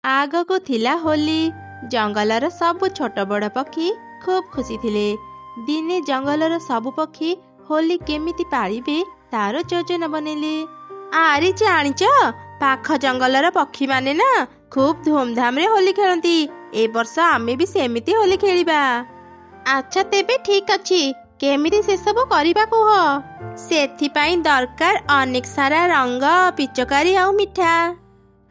आगको थिला होली। जंगलर सबु छोट बड़ पक्षी खूब खुशी थिले। दिने जंगलर सबु पक्षी होली केमिति पालिबे तार योजना बनेले। आरी जानिच पाख जंगलर पक्षी माने ना खूब धूमधाम रे होली खेलती। ए वर्ष आमे भी सेमिति होली खेलिबा। अच्छा तेबे ठीक अछि, केमिति से सब करिबा कुह। सेथिपाई दरकार अनेक सारा रंग, पिचकारी आउ मिठा।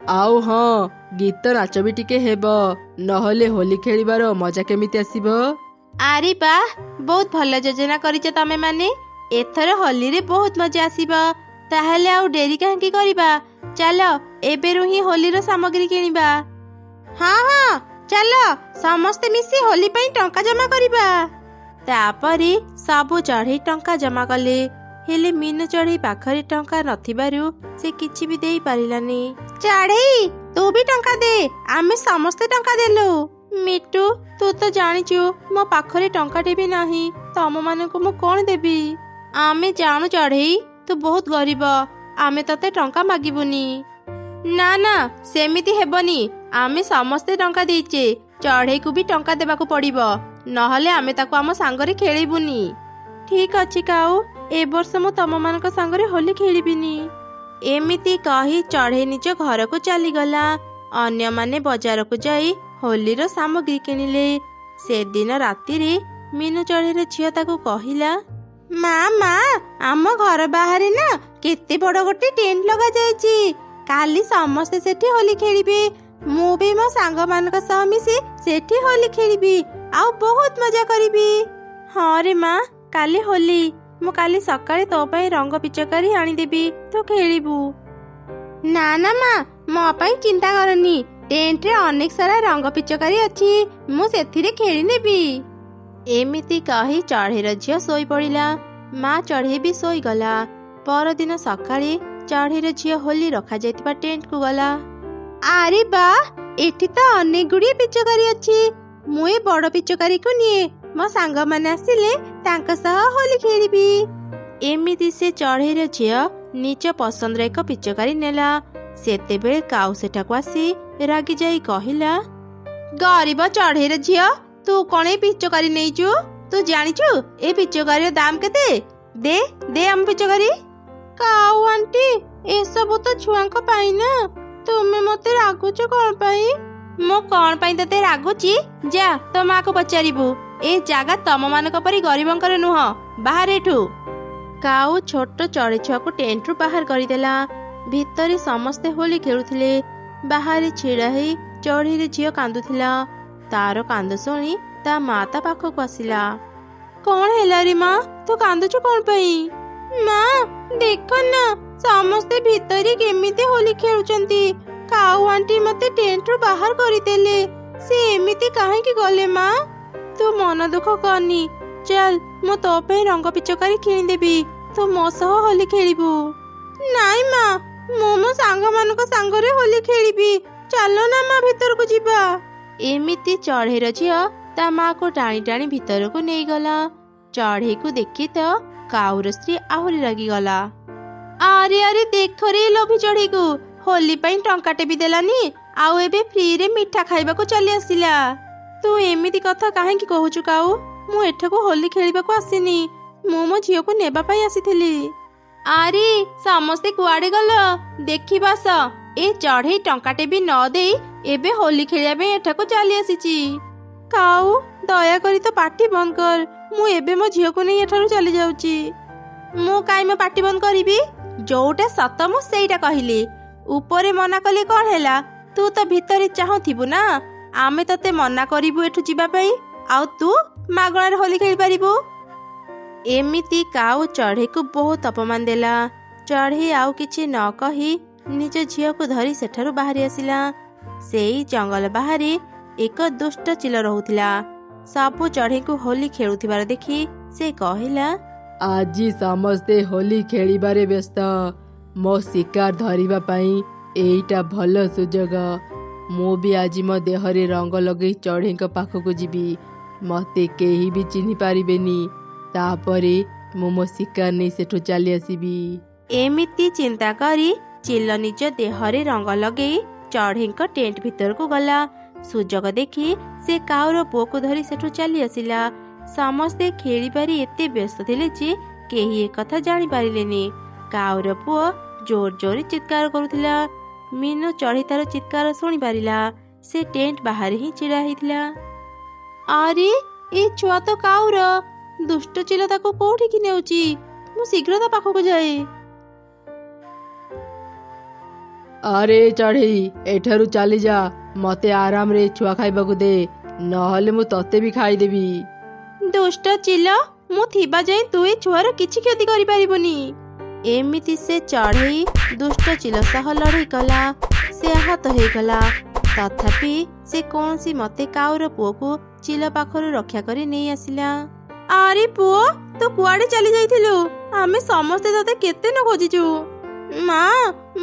आउ हाँ, गीत नाच भी टिके हेबो, नहले होली खेलिबार मजा केमिति आसीबो। आरे बाह, बहुत भल योजना करिछ तमे माने। एथर होली रे बहुत मजा आसीबो। ताहले आउ डेरी काहेकि करिबा, चलो एबेरु ही होली रो सामग्री किनिबा। हाँ हाँ चलो समस्ते मिसी होली पई टंका जमा करिबा। तापरे सबु चढ़ई टंका जमा कले। हेले मीन चढ़ई पाखरे टंका नथिबारु से किछि भी देई पारिलानी। चढ़ई तू भी टंका दे, आमे समस्ते टंका देलु। मिट्टू तू तो जानिचु मो पाखरे टंकाटे भी नाही, तम मानकु मु कोन देबी। आमे जानु चढ़ई तू बहुत गरीब, आमे तते टंका मागिबुनी। ना ना सेमिति हेबनी, आमे समस्ते टंका देइचे, चढ़ई को भी टंका देबाकू पड़िबो, नहले आमे ताको आम सांगरे खेलिबुनी। ठीक अछि काऊ, ए वर्ष मु तम मानक सांगरे होली खेलिबिनी। एमिति कही चढ़ई निज घर को चली गला। अन्य माने बाजार को जाई होली रो सामग्री किनिले। से दिन राति रे मीनू चढ़ईर झियो ताको कहिला, माँ आम घर बाहर ना केते बड़ गोटे टेंट लगा जायछि, काली समस्ते सेठी होली खेलिबे। मु भी मो सांग मानक सह मिसी सेठी होली खेलिबी, आउ बहुत मजा करिबी। हाँ रे माँ, काली होली, मु काली सकाळे तो पई रंग पिचकारी आनी देबी, तू खेलिबू। ना ना माँ, मो पई चिंता करनी, टेंट रे अनेक सारा रंग पिचकारी अछि, मु सेथिरे खेली नेबी। एमिति कही चढ़ईर झियो सोई पड़िला। माँ चढ़ई भी सोई गला। परदिन सकाळे चढ़ईर झियो होली रखा जायतिबा टेंट को गला। आरे बा, एठी तो अनेक गुड़िए पिचकारी अछि, मु ए बड़ पिचकारी को निए, मो सांग माने आसिले तांक सह होली खेलिबी। एमिति से चढ़ईर झियो निज पसंदर एक पिचकारी नेला। सेतेबेले काऊ सेठाକୁ आसी रागी जाई कहिला, गरीब चढ़ईर झियो तू कणे पिचकारी नेइचु, तू जानिचु ए पिचकारी दाम केते? दे दे हम पिचकारी। काऊ आंटी, ए सब तो छुआंक पाई ना, तुमे मते रागुच कोन पाई? मो कोन पाई तते रागुची? जा तो माँ को पचारिबू, ए जागा तम मानक परी गरीबंकर नुह, बाहर एठू। काऊ छोट चढ़ई छुआ को टेंट रु बाहर करिदेला। भितरे समस्ते होली खेलुथिले। बाहर छिड़ा हेई चढ़ईर झियो कांदुथिला। तार कांद शुणी ता माँ ता पाखक आसिला। कौन हैला रे माँ, तू कांदुचु कौन पई? माँ देख ना, समस्ते भितरे केमिति होली खेलुचंती। काऊ आंटी मते टेंट रु बाहर करिदेले, से एमिति काहेकि गले माँ? तू मन दुख करनी, चल मु तो पे रंग पिचकारी किनि देबी, तू मो सह होली खेलिबू। नाई माँ, मो सांग मानक सांगरे होली खेलिबी, चलो ना माँ भीतर को जीवा। एमिति चढ़ईर झियो ता माँ को टाणी टाणी भीतर को नहीं गला। चढ़ई को देखी तो काऊर स्त्री आहुरी रागी गला। अरे अरे देख रे लोभी चढ़ई को, होली पई टंकाटे भी देलानी, आउ एबे फ्री रे मिठा खाइबा को चली आसिला। तू एमिति कथा काहेकि कहूचु काऊ? मु एठको होली खेलिबा को आसिनी, मु मो झियो को नेबा पई आसीथिली। आरे समस्ते कुआडे गल देखि बास, ए चढ़ई टंकाटे भी न देई एबे होली खेलिया बे एठको चली आसीची। काऊ दया करी तो पार्टी बंद कर, मु एबे मो झियो को नहीं एठारु चली जाउची। मु काई में पार्टी बंद करिबी? जोटा सत मु सेईटा कहिली, ऊपरे मना कली कोन हैला? तू तो भीतरे चाहथिबु ना, आमे तते मना करिबु एठु जीवा पई, आउ तू मागणार होली खेली पारिबु। एमिति काऊ चढ़ई को बहुत अपमान देला। चढ़ई आउ किछि न कही निज झियो को धरी सेठारु बाहरी आसिला। सेई जंगल बाहरी एक दुष्ट चिल रहुथिला। सबु चढ़ई को होली खेलुथिबार देखि से कहिला, आजी समस्ते होली खेलिबारे व्यस्त, मो शिकार धरिबा पई एईटा भल सुजोग। मु भी आज मो देहरे रंग लगई चढ़ई को पाखको जीवी, मते केही भी चिन्हि पारिबेनी, तापरे मु मो शिकार नहीं सेठु चली आसीबी। एमिति चिंता करी चिल निज देहरे रंग लगई ଚଢ଼େଇଙ୍କ ଟେଣ୍ଟ ଭିତରକୁ ଗଲା। ସୁଯୋଗ ଦେଖି ସେ କାଉର ପୁଅକୁ ଧରି ସେଠୁ ଚାଲି ଆସିଲା। ସମସ୍ତେ ଖେଳିବାରେ ଏତେ ବ୍ୟସ୍ତ ଥିଲେ ଯେ କେହି ଏକଥା ଜାଣିପାରିଲେନି। କାଉର ପୁଅ ଜୋର ଜୋରରେ ଚିତ୍କାର କରୁଥିଲା। ମିନୁ ଚଢ଼େଇ ତାର ଚିତ୍କାର ଶୁଣି ପାରିଲା। ସେ ଟେଣ୍ଟ ବାହାରେ ହିଁ ଛିଡ଼ା ହେଇଥିଲା। ଆରେ ଏ ଛୁଆ ତ କାଉର, ଦୁଷ୍ଟ ଚିଲ ତାକୁ କୋଉଠିକି ନେଉଛି? ମୁଁ ଶୀଘ୍ର ତା ପାଖକୁ ଯାଏ। ଆରେ ଚଢ଼େଇ, ଏଠାରୁ ଚାଲିଯା। ମତେ ଆରାମରେ ଛୁଆ ଖାଇବାକୁ ଦେ, ନହେଲେ ମୁଁ ତତେ ବି ଖାଇଦେବି। ଦୁଷ୍ଟ ଚିଲ, ମୁଁ ଥିବା ଯାଏ ତୁ ଏ ଛୁଆର କିଛି କ୍ଷତି କରିପାରିବୁନି। ଏମିତି ସେ ଚଢ଼େଇ ଦୁଷ୍ଟ ଚିଲ ସହ ଲଢ଼େଇ କଲା। ସେ ଆହତ ହେଇଗଲା। ତଥାପି ସେ କୌଣସି ମତେ କାଉର ପୁଅକୁ ଚିଲ ପାଖରୁ ରକ୍ଷା କରି ନେଇ ଆସିଲା। ଆରେ ପୁଅ, ତୁ କୁଆଡେ ଚାଲି ଯାଇଥିଲୁ? ଆମେ ସମସ୍ତେ ତତେ କେତେ ନ ଖୋଜିଛୁ। ମା,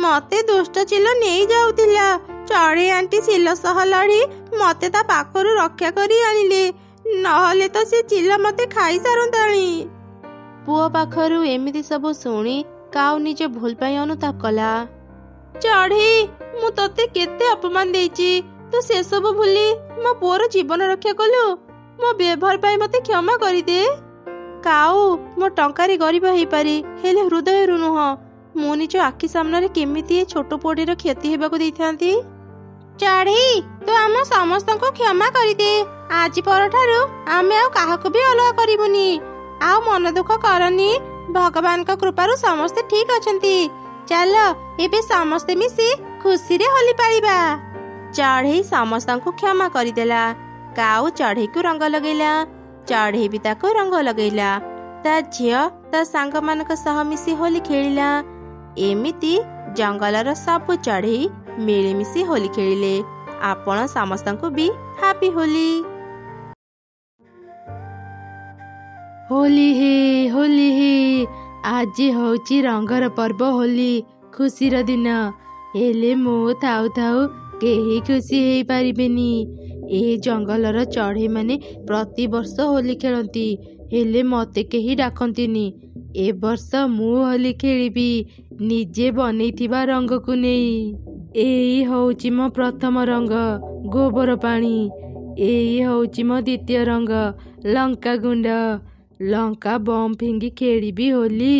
ମତେ ଦୁଷ୍ଟ ଚିଲ ନେଇ ଯାଉଥିଲା। ଚଢ଼େଇ ଆଣ୍ଟି ଚିଲ ସହ ଲଢ଼ି ମତେ ତା ପାଖରୁ ରକ୍ଷା କରି ଆଣିଲେ, ନହେଲେ ତ ସେ ଚିଲ ମତେ ଖାଇସାରନ୍ତାଣି। ପୁଅ ପାଖରୁ ଏମିତି ସବୁ ଶୁଣି କାଉ ନିଜ ଭୁଲ ପାଇଁ ଅନୁତାପ କଲା। ଚଢ଼େଇ, ମୁଁ ତତେ କେତେ ଅପମାନ ଦେଇଛି। ତୁ ସେସବୁ ଭୁଲି ମୋ ପୁଅର ଜୀବନ ରକ୍ଷା କଲୁ। ମୋ ବ୍ୟବହାର ପାଇଁ ମତେ କ୍ଷମା କରିଦେ। କାଉ, ମୋ ଟଙ୍କାରେ ଗରିବ ହେଇପାରେ, ହେଲେ ହୃଦୟରୁ ନୁହଁ। ମୁଁ ନିଜ ଆଖି ସାମ୍ନାରେ କେମିତି ଏ ଛୋଟ ପୁଅଟିର କ୍ଷତି ହେବାକୁ ଦେଇଥାନ୍ତି? ଚଢ଼େଇ, ତୁ ଆମ ସମସ୍ତଙ୍କୁ କ୍ଷମା କରିଦେ। ଆଜି ପରଠାରୁ ଆମେ ଆଉ କାହାକୁ ବି ଅଲଗା କରିବୁନି। ଆଉ ମନ ଦୁଃଖ କରନି, ଭଗବାନଙ୍କ କୃପାରୁ ସମସ୍ତେ ଠିକ ଅଛନ୍ତି। ଚାଲ ଏବେ ସମସ୍ତେ ମିଶି ଖୁସିରେ ହୋଲି ପାଳିବା। ଚଢ଼େଇ ସମସ୍ତଙ୍କୁ କ୍ଷମା କରିଦେଲା। କାଉ ଚଢ଼େଇକୁ ରଙ୍ଗ ଲଗେଇଲା। ଚଢ଼େଇ ବି ତାକୁ ରଙ୍ଗ ଲଗେଇଲା। ତା ଝିଅ ତା ସାଙ୍ଗମାନଙ୍କ ସହ ମିଶି ହୋଲି ଖେଳିଲା। ଏମିତି ଜଙ୍ଗଲର ସବୁ ଚଢ଼େଇ ମିଳିମିଶି ହୋଲି ଖେଳିଲେ। ଆପଣ ସମସ୍ତଙ୍କୁ ବି ହାପି ହୋଲି। ହୋଲି ହେ, ହୋଲି ହେ। ଆଜି ହଉଛି ରଙ୍ଗର ପର୍ବ ହୋଲି, ଖୁସିର ଦିନ। ହେଲେ ମୁଁ ଥାଉ ଥାଉ କେହି ଖୁସି ହେଇପାରିବେନି। ଏ ଜଙ୍ଗଲର ଚଢ଼େଇମାନେ ପ୍ରତିବର୍ଷ ହୋଲି ଖେଳନ୍ତି, ହେଲେ ମତେ କେହି ଡାକନ୍ତିନି। ଏ ବର୍ଷ ମୁଁ ହୋଲି ଖେଳିବି ନିଜେ ବନେଇଥିବା ରଙ୍ଗକୁ ନେଇ। ଏଇ ହଉଛି ମୋ ପ୍ରଥମ ରଙ୍ଗ, ଗୋବର ପାଣି। ଏଇ ହଉଛି ମୋ ଦ୍ୱିତୀୟ ରଙ୍ଗ, ଲଙ୍କା ଗୁଣ୍ଡ। ଲଙ୍କା ବମ୍ ଫିଙ୍ଗି ଖେଳିବି ହୋଲି।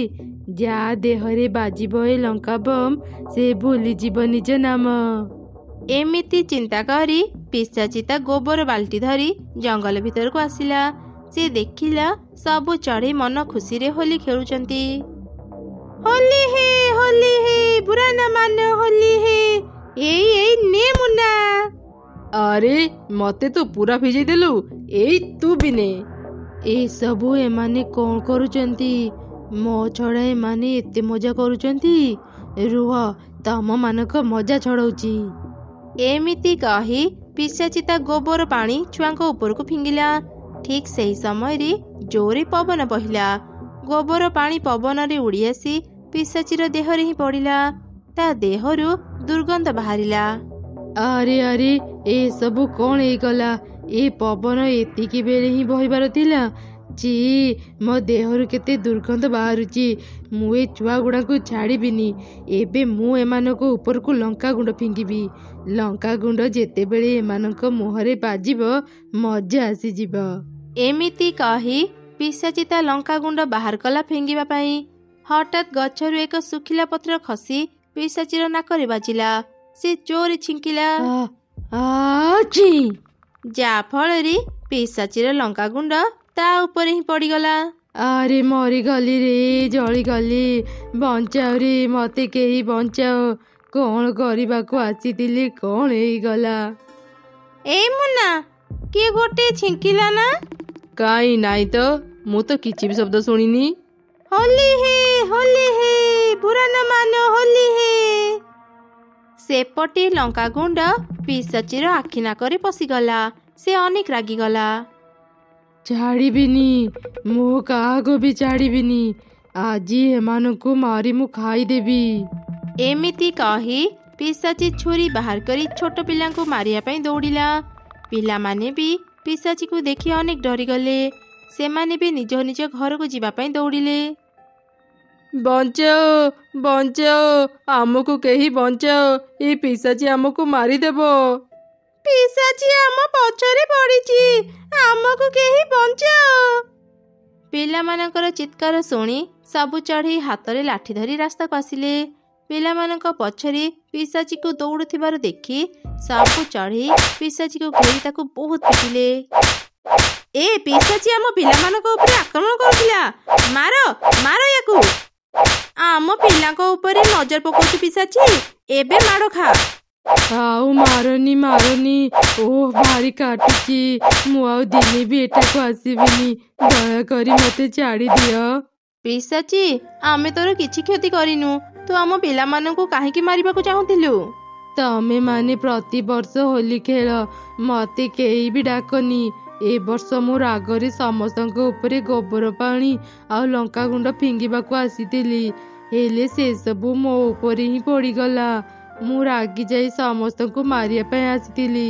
ଯାହା ଦେହରେ ବାଜିବ ଏ ଲଙ୍କା ବମ୍, ସେ ଭୁଲିଯିବ ନିଜ ନାମ। ଏମିତି ଚିନ୍ତା କରି ପିଶାଚି ତା ଗୋବର ବାଲ୍ଟି ଧରି ଜଙ୍ଗଲ ଭିତରକୁ ଆସିଲା। ସେ ଦେଖିଲା ସବୁ ଚଢ଼େଇ ମନ ଖୁସିରେ ହୋଲି ଖେଳୁଛନ୍ତି। ହୋଲି ହେ, ହୋଲି ହେ, ବୁରା ନା ମାନ ହୋଲି ହେ। ଏଇ ନେ ମୁନା। ଆରେ ମତେ ତୁ ପୁରା ଭିଜେଇ ଦେଲୁ, ଏଇ ତୁ ବି ନେ। ଏସବୁ ଏମାନେ କଣ କରୁଛନ୍ତି? ମୋ ଛଡ଼ା ଏମାନେ ଏତେ ମଜା କରୁଛନ୍ତି। ରୁହ, ତମମାନଙ୍କ ମଜା ଛଡ଼ଉଛି। ଏମିତି କହି ପିଶାଚି ତା ଗୋବର ପାଣି ଛୁଆଙ୍କ ଉପରକୁ ଫିଙ୍ଗିଲା। ଠିକ୍ ସେହି ସମୟରେ ଜୋରେ ପବନ ବହିଲା। ଗୋବର ପାଣି ପବନରେ ଉଡ଼ି ଆସି ପିଶାଚିର ଦେହରେ ହିଁ ପଡ଼ିଲା। ତା ଦେହରୁ ଦୁର୍ଗନ୍ଧ ବାହାରିଲା। ଆରେ ଆରେ, ଏସବୁ କଣ ହେଇଗଲା? ଏ ପବନ ଏତିକି ବେଳେ ହିଁ ବହିବାର ଥିଲା। ଚି, ମୋ ଦେହରୁ କେତେ ଦୁର୍ଗନ୍ଧ ବାହାରୁଛି। ମୁଁ ଏ ଛୁଆ ଗୁଡ଼ାକୁ ଛାଡ଼ିବିନି। ଏବେ ମୁଁ ଏମାନଙ୍କ ଉପରକୁ ଲଙ୍କା ଗୁଣ୍ଡ ଫିଙ୍ଗିବି। ଲଙ୍କା ଗୁଣ୍ଡ ଯେତେବେଳେ ଏମାନଙ୍କ ମୁହଁରେ ବାଜିବ, ମଜା ଆସିଯିବ। ଏମିତି କହି ପିଶାଚି ତା ଲଙ୍କା ଗୁଣ୍ଡ ବାହାର କଲା ଫିଙ୍ଗିବା ପାଇଁ। ହଠାତ୍ ଗଛରୁ ଏକ ଶୁଖିଲା ପତ୍ର ଖସି ପିଶାଚିର ନାକରେ ବାଜିଲା। ସେ ଜୋରେ ଛିଙ୍କିଲା, ଯାହା ଫଳରେ ପିଶାଚିର ଲଙ୍କା ଗୁଣ୍ଡ ତା ଉପରେ ହିଁ ପଡ଼ିଗଲା। ଆରେ ମରିଗଲି ରେ, ଜଳିଗଲି। ବଞ୍ଚାଅ ରେ, ମତେ କେହି ବଞ୍ଚାଅ। କଣ କରିବାକୁ ଆସିଥିଲି, କଣ ହେଇଗଲା? ଏଇ ମୁନା, କିଏ ଗୋଟେ ଛିଙ୍କିଲା ନା? କାଇଁ ନାଇଁ ତ, ମୁଁ ତ କିଛି ବି ଶବ୍ଦ ଶୁଣିନି। ହୋଲି ହେ, ହୋଲି ହେ, ବୁରା ନା ମାନ ହୋଲି ହେ। ସେପଟେ ଲଙ୍କା ଗୁଣ୍ଡ ପିଶାଚିର ଆଖି ନାକରେ ପଶିଗଲା। ସେ ଅନେକ ରାଗିଗଲା। ଛାଡ଼ିବିନି, ମୁଁ କାହାକୁ ବି ଛାଡ଼ିବିନି। ଆଜି ଏମାନଙ୍କୁ ମାରି ମୁଁ ଖାଇଦେବି। ଏମିତି କହି ପିଶାଚି ଛୁରୀ ବାହାର କରି ଛୋଟ ପିଲାଙ୍କୁ ମାରିବା ପାଇଁ ଦୌଡ଼ିଲା। ପିଲାମାନେ ବି ପିଶାଚିକୁ ଦେଖି ଅନେକ ଡରିଗଲେ। ସେମାନେ ବି ନିଜ ନିଜ ଘରକୁ ଯିବା ପାଇଁ ଦୌଡ଼ିଲେ। ବଞ୍ଚାଅ ବଞ୍ଚାଅ, ଆମକୁ କେହି ବଞ୍ଚାଅ, ଏଇ ପିଶାଚି ଆମକୁ ମାରିଦେବ। ପିଶାଚି ଆମ ପଛରେ ପଡ଼ିଛି, ଆମକୁ କେହି ବଞ୍ଚାଅ। ପିଲାମାନଙ୍କର ଚିତ୍କାର ଶୁଣି ସବୁ ଚଢ଼େଇ ହାତରେ ଲାଠି ଧରି ରାସ୍ତାକୁ ଆସିଲେ। ପିଲାମାନଙ୍କ ପଛରେ ପିଶାଚିକୁ ଦୌଡ଼ୁଥିବାର ଦେଖି ସବୁ ଚଢ଼େଇ ପିଶାଚିକୁ ଘେରି ତାକୁ ବହୁତ ପିଟିଲେ। ଏ ପିଶାଚି ଆମ ପିଲାମାନଙ୍କ ଉପରେ ଆକ୍ରମଣ କରୁଥିଲା, ମାର ମାର ୟାକୁ। ଆମ ପିଲାଙ୍କ ଉପରେ ନଜର ପକାଉଛୁ ପିଶାଚି, ଏବେ ମାଡ଼ ଖା। ଆଉ ମାରନି ମାରନି, ଓହ ଭାରି କାଟୁଛି, ମୁଁ ଆଉ ଦିନେ ବି ଏଠାକୁ ଆସିବିନି, ଦୟାକରି ମୋତେ ଛାଡ଼ି ଦିଅ। ପିଶାଚି, ଆମେ ତୋର କିଛି କ୍ଷତି କରିନୁ, ତୁ ଆମ ପିଲାମାନଙ୍କୁ କାହିଁକି ମାରିବାକୁ ଚାହୁଁଥିଲୁ? ତମେ ମାନେ ପ୍ରତିବର୍ଷ ହୋଲି ଖେଳ, ମୋତେ କେହି ବି ଡାକନି। ଏ ବର୍ଷ ମୁଁ ରାଗରେ ସମସ୍ତଙ୍କ ଉପରେ ଗୋବର ପାଣି ଆଉ ଲଙ୍କାଗୁଣ୍ଡ ଫିଙ୍ଗିବାକୁ ଆସିଥିଲି, ହେଲେ ସେସବୁ ମୋ ଉପରେ ହିଁ ପଡ଼ିଗଲା। ମୁଁ ରାଗି ଯାଇ ସମସ୍ତଙ୍କୁ ମାରିବା ପାଇଁ ଆସିଥିଲି,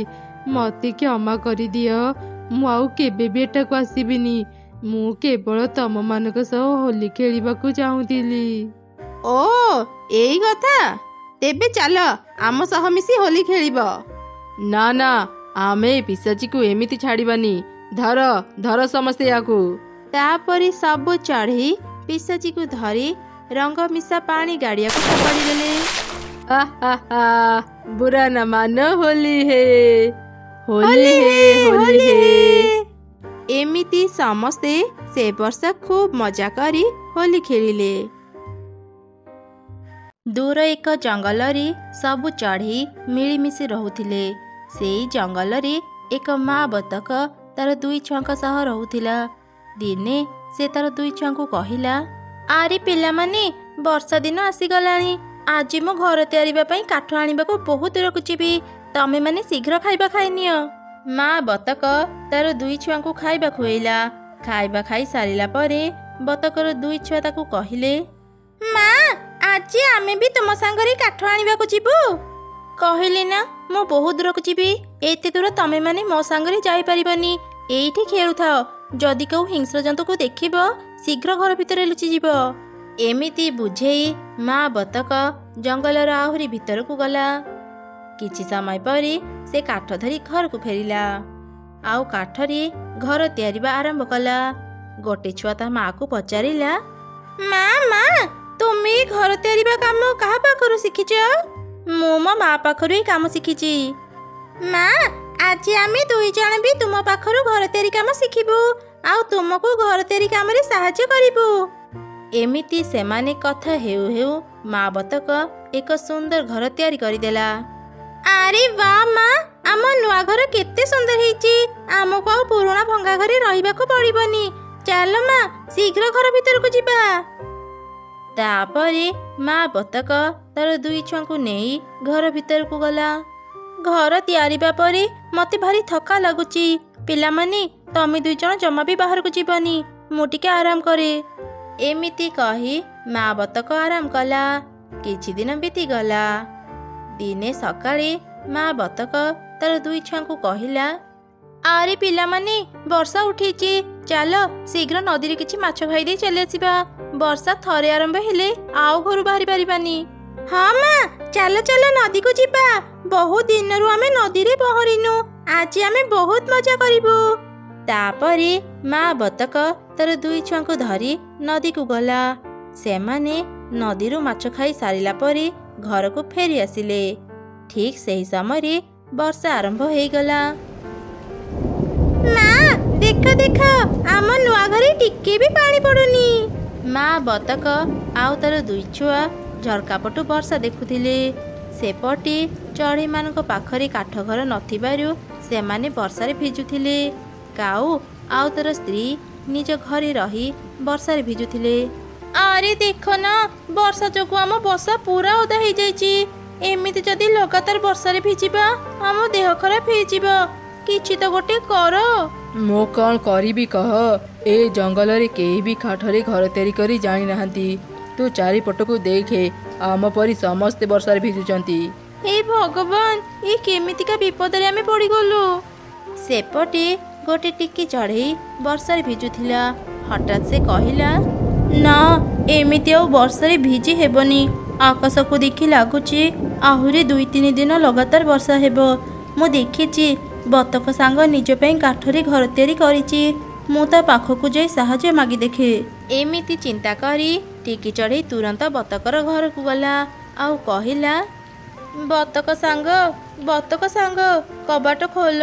ମୋତେ କ୍ଷମା କରିଦିଅ, ମୁଁ ଆଉ କେବେ ବି ଏଠାକୁ ଆସିବିନି। ମୁଁ କେବଳ ତମମାନଙ୍କ ସହ ହୋଲି ଖେଳିବାକୁ ଚାହୁଁଥିଲି। ଓ ଏଇ କଥା, ତେବେ ଚାଲ ଆମ ସହ ମିଶି ହୋଲି ଖେଳିବ। ନା ନା, ଆମେ ପିଶାଚିକୁ ଏମିତି ଛାଡ଼ିବାନି, ଧର ଧର ସମସ୍ତେ ୟାକୁ। ତାପରେ ସବୁ ଚଢ଼େଇ ପିଶାଚିକୁ ଧରି ରଙ୍ଗ ମିଶା ପାଣି ଗାଡ଼ିଆକୁ ଫୋପାଡ଼ି ଦେଲେ। ବୁରା ନା ମାନ ହୋଲି ହେ, ହୋଲି ହେ ହୋଲି ହେ। ଏମିତି ସମସ୍ତେ ସେ ବର୍ଷ ଖୁବ୍ ମଜା କରି ହୋଲି ଖେଳିଲେ। ଦୂର ଏକ ଜଙ୍ଗଲରେ ସବୁ ଚଢ଼େଇ ମିଳିମିଶି ରହୁଥିଲେ। ସେଇ ଜଙ୍ଗଲରେ ଏକ ମା ବତକ ତାର ଦୁଇ ଛୁଆଙ୍କ ସହ ରହୁଥିଲା। ଦିନେ ସେ ତାର ଦୁଇ ଛୁଆଙ୍କୁ କହିଲା, ଆରେ ପିଲାମାନେ, ବର୍ଷା ଦିନ ଆସିଗଲାଣି, ଆଜି ମୁଁ ଘର ତିଆରିବା ପାଇଁ କାଠ ଆଣିବାକୁ ବହୁତ ଦୂରକୁ ଯିବି, ତମେ ମାନେ ଶୀଘ୍ର ଖାଇବା ଖାଇନିଅ। ମା ବତକ ତାର ଦୁଇ ଛୁଆଙ୍କୁ ଖାଇବା ଖୁଆଇଲା। ଖାଇବା ଖାଇ ସାରିଲା ପରେ ବତକର ଦୁଇ ଛୁଆ ତାକୁ କହିଲେ, ମା, ଆଜି ଆମେ ବି ତୁମ ସାଙ୍ଗରେ କାଠ ଆଣିବାକୁ ଯିବୁ। କହିଲି ନା, ମୁଁ ବହୁତ ଦୂରକୁ ଯିବି, ଏତେ ଦୂର ତମେ ମାନେ ମୋ ସାଙ୍ଗରେ ଯାଇପାରିବନି, ଏଇଠି ଖେଳୁଥାଅ, ଯଦି କେଉଁ ହିଂସ୍ର ଜନ୍ତୁକୁ ଦେଖିବ ଶୀଘ୍ର ଘର ଭିତରେ ଲୁଚିଯିବ। ଏମିତି ବୁଝେଇ ମା ବତକ ଜଙ୍ଗଲର ଆହୁରି ଭିତରକୁ ଗଲା। କିଛି ସମୟ ପରେ ସେ କାଠ ଧରି ଘରକୁ ଫେରିଲା, ଆଉ କାଠରେ ଘର ତିଆରିବା ଆରମ୍ଭ କଲା। ଗୋଟେ ଛୁଆ ତା ମାଆକୁ ପଚାରିଲା, ମା, ତୁମେ ଘର ତିଆରିବା କାମ କାହା ପାଖରୁ ଶିଖିଛ? ମୁଁ ମୋ ମା ପାଖରୁ ହିଁ କାମ ଶିଖିଛି। ମା, ଆଜି ଆମେ ଦୁଇ ଜଣ ବି ତୁମ ପାଖରୁ ଘର ତିଆରି କାମ ଶିଖିବୁ, ଆଉ ତୁମକୁ ଘର ତିଆରି କାମରେ ସାହାଯ୍ୟ କରିବୁ। ଏମିତି ସେମାନେ କଥା ହେଉ ହେଉ ମା ବତକ ଏକ ସୁନ୍ଦର ଘର ତିଆରି କରିଦେଲା। ଆରେ ବା ମା, ଆମ ନୂଆ ଘର କେତେ ସୁନ୍ଦର ହେଇଛି, ଆମକୁ ଆଉ ପୁରୁଣା ଭଙ୍ଗା ଘରେ ରହିବାକୁ ପଡ଼ିବନି, ଚାଲ ମା ଶୀଘ୍ର ଘର ଭିତରକୁ ଯିବା। ତାପରେ ମା ବତକ ତାର ଦୁଇ ଛୁଆଙ୍କୁ ନେଇ ଘର ଭିତରକୁ ଗଲା। ଘର ତିଆରିବା ପରେ ମୋତେ ଭାରି ଥକା ଲାଗୁଛି, ପିଲାମାନେ ତମେ ଦୁଇ ଜଣ ଜମା ବି ବାହାରକୁ ଯିବନି, ମୁଁ ଟିକେ ଆରାମ କରେ। ଏମିତି କହି ମା ବତକ ଆରାମ କଲା। କିଛି ଦିନ ବିତିଗଲା। ଦିନେ ସକାଳେ ମା ବତକ ତାର ଦୁଇ ଛୁଆଙ୍କୁ କହିଲା, ଆରେ ପିଲାମାନେ, ବର୍ଷା ଉଠେଇଛି, ଚାଲ ଶୀଘ୍ର ନଦୀରେ କିଛି ମାଛ ଖାଇଦେଇ ଚାଲି ଆସିବା, ବର୍ଷା ଥରେ ଆରମ୍ଭ ହେଲେ ଆଉ ଘରୁ ବାହାରି ପାରିବାନି। ହଁ ମା, ଚାଲ ଚାଲ ନଦୀକୁ ଯିବା, ବହୁତ ଦିନରୁ ଆମେ ନଦୀରେ ପହଁରିନୁ, ଆଜି ଆମେ ବହୁତ ମଜା କରିବୁ। ତାପରେ ମା ବତକ ତାର ଦୁଇ ଛୁଆଙ୍କୁ ଧରି ନଦୀକୁ ଗଲା। ସେମାନେ ନଦୀରୁ ମାଛ ଖାଇ ସାରିଲା ପରେ ଘରକୁ ଫେରି ଆସିଲେ। ଠିକ୍ ସେହି ସମୟରେ ବର୍ଷା ଆରମ୍ଭ ହେଇଗଲା। ମା, ଦେଖ ଦେଖ, ଆମ ନୂଆ ଘରେ ଟିକେ ବି ପାଣି ପଡୁନି। ମା ବତକ ଆଉ ତାର ଦୁଇ ଛୁଆ ଝରକା ପଟୁ ବର୍ଷା ଦେଖୁଥିଲେ। ସେପଟେ ଚଢ଼େଇମାନଙ୍କ ପାଖରେ କାଠ ଘର ନଥିବାରୁ ସେମାନେ ବର୍ଷାରେ ଭିଜୁଥିଲେ। କାଉ ଆଉ ତାର ସ୍ତ୍ରୀ ନିଜ ଘରେ ରହି ବର୍ଷାରେ ଭିଜୁଥିଲେ। ଆରେ ଦେଖ ନା, ବର୍ଷା ଯୋଗୁଁ ଆମ ବସା ପୁରା ଓଦା ହେଇଯାଇଛି, ଏମିତି ଯଦି ଲଗାତାର ବର୍ଷାରେ ଭିଜିବା ଆମ ଦେହ ଖରାପ ହେଇଯିବ, କିଛି ତ ଗୋଟେ କର। ମୁଁ କ'ଣ କରିବି କହ, ଏ ଜଙ୍ଗଲରେ କେହି ବି କାଠରେ ଘର ତିଆରି କରି ଜାଣିନାହାନ୍ତି, ତୁ ଚାରିପଟକୁ ଦେଖେ, ଆମ ପରି ସମସ୍ତେ ବର୍ଷାରେ ଭିଜୁଛନ୍ତି। ହେ ଭଗବାନ, ଏ କେମିତିକା ବିପଦରେ ଆମେ ପଡ଼ିଗଲୁ। ସେପଟେ ଗୋଟେ ଟିକି ଚଢ଼େଇ ବର୍ଷାରେ ଭିଜୁଥିଲା। ହଠାତ୍ ସେ କହିଲା, ନା ଏମିତି ଆଉ ବର୍ଷାରେ ଭିଜି ହେବନି। ଆକାଶକୁ ଦେଖି ଲାଗୁଛି ଆହୁରି 2-3 ଦିନ ଲଗାତାର ବର୍ଷା ହେବ। ମୁଁ ଦେଖିଛି ବତକ ସାଙ୍ଗ ନିଜ ପାଇଁ କାଠରେ ଘର ତିଆରି କରିଛି। ମୁଁ ତା ପାଖକୁ ଯାଇ ସାହାଯ୍ୟ ମାଗି ଦେଖେ। ଏମିତି ଚିନ୍ତା କରି ଟିକି ଚଢ଼େଇ ତୁରନ୍ତ ବତକର ଘରକୁ ଗଲା ଆଉ କହିଲା, ବତକ ସାଙ୍ଗ କବାଟ ଖୋଲ।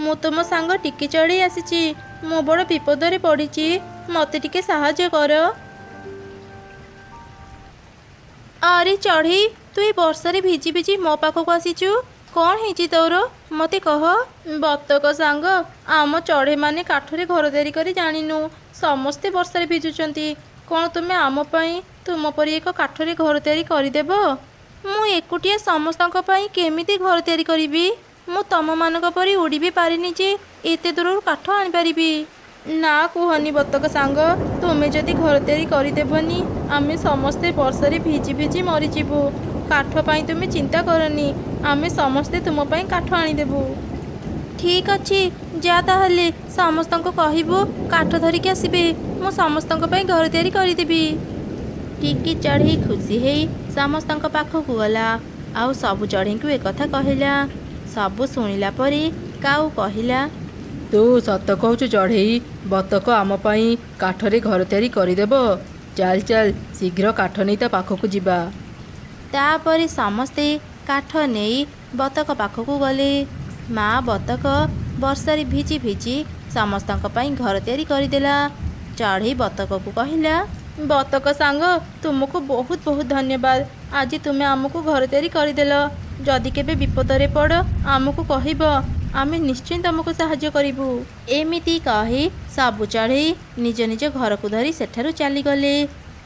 ମୁଁ ତୁମ ସାଙ୍ଗ ଟିକି ଚଢ଼େଇ ଆସିଛି। ମୁଁ ବଡ଼ ବିପଦରେ ପଡ଼ିଛି, ମୋତେ ଟିକେ ସାହାଯ୍ୟ କର। ଆରେ ଚଢ଼େଇ, ତୁ ଏ ବର୍ଷାରେ ଭିଜି ଭିଜି ମୋ ପାଖକୁ ଆସିଛୁ, କ'ଣ ହେଇଛି ତୋର ମୋତେ କହ। ବତକ ସାଙ୍ଗ, ଆମ ଚଢ଼େଇମାନେ କାଠରେ ଘର ତିଆରି କରି ଜାଣିନୁ, ସମସ୍ତେ ବର୍ଷାରେ ଭିଜୁଛନ୍ତି। କ'ଣ ତୁମେ ଆମ ପାଇଁ ତୁମ ପରି ଏକ କାଠରେ ଘର ତିଆରି କରିଦେବ? ମୁଁ ଏକୁଟିଆ ସମସ୍ତଙ୍କ ପାଇଁ କେମିତି ଘର ତିଆରି କରିବି? ମୁଁ ତମମାନଙ୍କ ପରି ଉଡ଼ି ବି ପାରିନି ଯେ ଏତେ ଦୂରରୁ କାଠ ଆଣିପାରିବି। ନା କୁହନି ବତକ ସାଙ୍ଗ, ତୁମେ ଯଦି ଘର ତିଆରି କରିଦେବନି ଆମେ ସମସ୍ତେ ବର୍ଷାରେ ଭିଜି ଭିଜି ମରିଯିବୁ। କାଠ ପାଇଁ ତୁମେ ଚିନ୍ତା କରନି, ଆମେ ସମସ୍ତେ ତୁମ ପାଇଁ କାଠ ଆଣିଦେବୁ। ଠିକ୍ ଅଛି, ଯା ତାହେଲେ ସମସ୍ତଙ୍କୁ କହିବୁ କାଠ ଧରିକି ଆସିବେ। ମୁଁ ସମସ୍ତଙ୍କ ପାଇଁ ଘର ତିଆରି କରିଦେବି। ଟିକି ଚଢ଼େଇ ଖୁସି ହେଇ ସମସ୍ତଙ୍କ ପାଖକୁ ଗଲା ଆଉ ସବୁ ଚଢ଼େଇଙ୍କୁ ଏକଥା କହିଲା। ସବୁ ଶୁଣିଲା ପରେ କାଉ କହିଲା, ତୁ ସତ କହୁଛୁ ଚଢ଼େଇ, ବତକ ଆମ ପାଇଁ କାଠରେ ଘର ତିଆରି କରିଦେବ। ଚାଲ ଚାଲ ଶୀଘ୍ର କାଠ ନେଇ ତା ପାଖକୁ ଯିବା। ତାପରେ ସମସ୍ତେ କାଠ ନେଇ ବତକ ପାଖକୁ ଗଲେ। ମା ବତକ ବର୍ଷାରେ ଭିଜି ଭିଜି ସମସ୍ତଙ୍କ ପାଇଁ ଘର ତିଆରି କରିଦେଲା। ଚଢ଼େଇ ବତକକୁ କହିଲା, ବତକ ସାଙ୍ଗ, ତୁମକୁ ବହୁତ ବହୁତ ଧନ୍ୟବାଦ। ଆଜି ତୁମେ ଆମକୁ ଘର ତିଆରି କରିଦେଲ। ଯଦି କେବେ ବିପଦରେ ପଡ଼ ଆମକୁ କହିବ, ଆମେ ନିଶ୍ଚୟ ତୁମକୁ ସାହାଯ୍ୟ କରିବୁ। ଏମିତି କହି ସବୁ ଚଢ଼େଇ ନିଜ ନିଜ ଘରକୁ ଧରି ସେଠାରୁ ଚାଲିଗଲେ।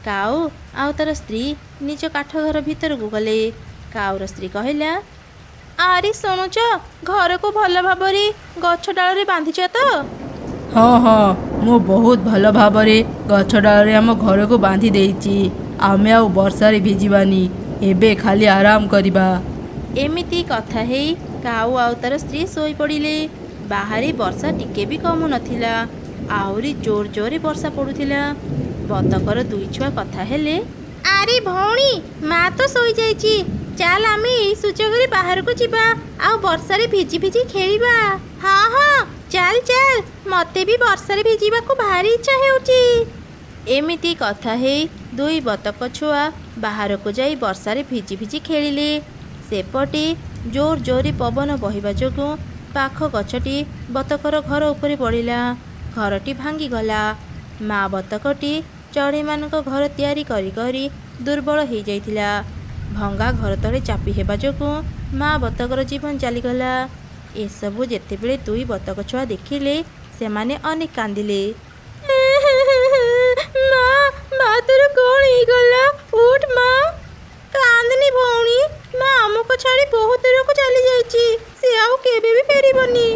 କାଉ ଆଉ ତାର ସ୍ତ୍ରୀ ନିଜ କାଠ ଘର ଭିତରକୁ ଗଲେ। କାଉର ସ୍ତ୍ରୀ କହିଲା, ଆରେ ଶୁଣୁଛ, ଘରକୁ ଭଲ ଭାବରେ ଗଛ ଡାଳରେ ବାନ୍ଧିଛ ତ? ହଁ ହଁ, ମୁଁ ବହୁତ ଭଲ ଭାବରେ ଗଛ ଡାଳରେ ଆମ ଘରକୁ ବାନ୍ଧି ଦେଇଛି। ଆମେ ଆଉ ବର୍ଷାରେ ଭିଜିବାନି, ଏବେ ଖାଲି ଆରାମ କରିବା। ଏମିତି କଥା ହେଇ କାଉ ଆଉ ତାର ସ୍ତ୍ରୀ ଶୋଇପଡ଼ିଲେ। ବାହାରେ ବର୍ଷା ଟିକେ ବି କମୁନଥିଲା, ଆହୁରି ଜୋର ଜୋରରେ ବର୍ଷା ପଡ଼ୁଥିଲା। ବତକର 2 ଛୁଆ କଥା ହେଲେ, ଆରେ ଭଉଣୀ, ମା ତ ଶୋଇଯାଇଛି, ଚାଲ ଆମେ ଏଇ ସୁଯୋଗରେ ବାହାରକୁ ଯିବା ଆଉ ବର୍ଷାରେ ଭିଜି ଭିଜି ଖେଳିବା। ହଁ ହଁ, ଚାଲ ଚାଲ, ମୋତେ ବି ବର୍ଷାରେ ଭିଜିବାକୁ ଭାରି ଇଚ୍ଛା ହେଉଛି। ଏମିତି କଥା ହେଇ 2 ବତକ ଛୁଆ ବାହାରକୁ ଯାଇ ବର୍ଷାରେ ଭିଜି ଭିଜି ଖେଳିଲେ। ସେପଟେ ଜୋର ଜୋରରେ ପବନ ବହିବା ଯୋଗୁଁ ପାଖ ଗଛଟି ବତକର ଘର ଉପରେ ପଡ଼ିଲା। ଘରଟି ଭାଙ୍ଗିଗଲା। ମା ବତକଟି ଚଢ଼େଇମାନଙ୍କ ଘର ତିଆରି କରି କରି ଦୁର୍ବଳ ହେଇଯାଇଥିଲା। ଭଙ୍ଗା ଘର ତଳେ ଚାପି ହେବା ଯୋଗୁଁ ମା ବତକର ଜୀବନ ଚାଲିଗଲା। ଏସବୁ ଯେତେବେଳେ 2 ବତକ ଛୁଆ ଦେଖିଲେ, ସେମାନେ ଅନେକ କାନ୍ଦିଲେ। ମା ତୋର କ'ଣ ହେଇଗଲା? ଉଠ ମା। କାନ୍ଦନି ଭଉଣୀ, ମା ଆମକୁ ଛାଡ଼ି ବହୁତ ଦୂରକୁ ଚାଲି ଯାଇଛି, ସେ ଆଉ କେବେ ବି ଫେରିବନି।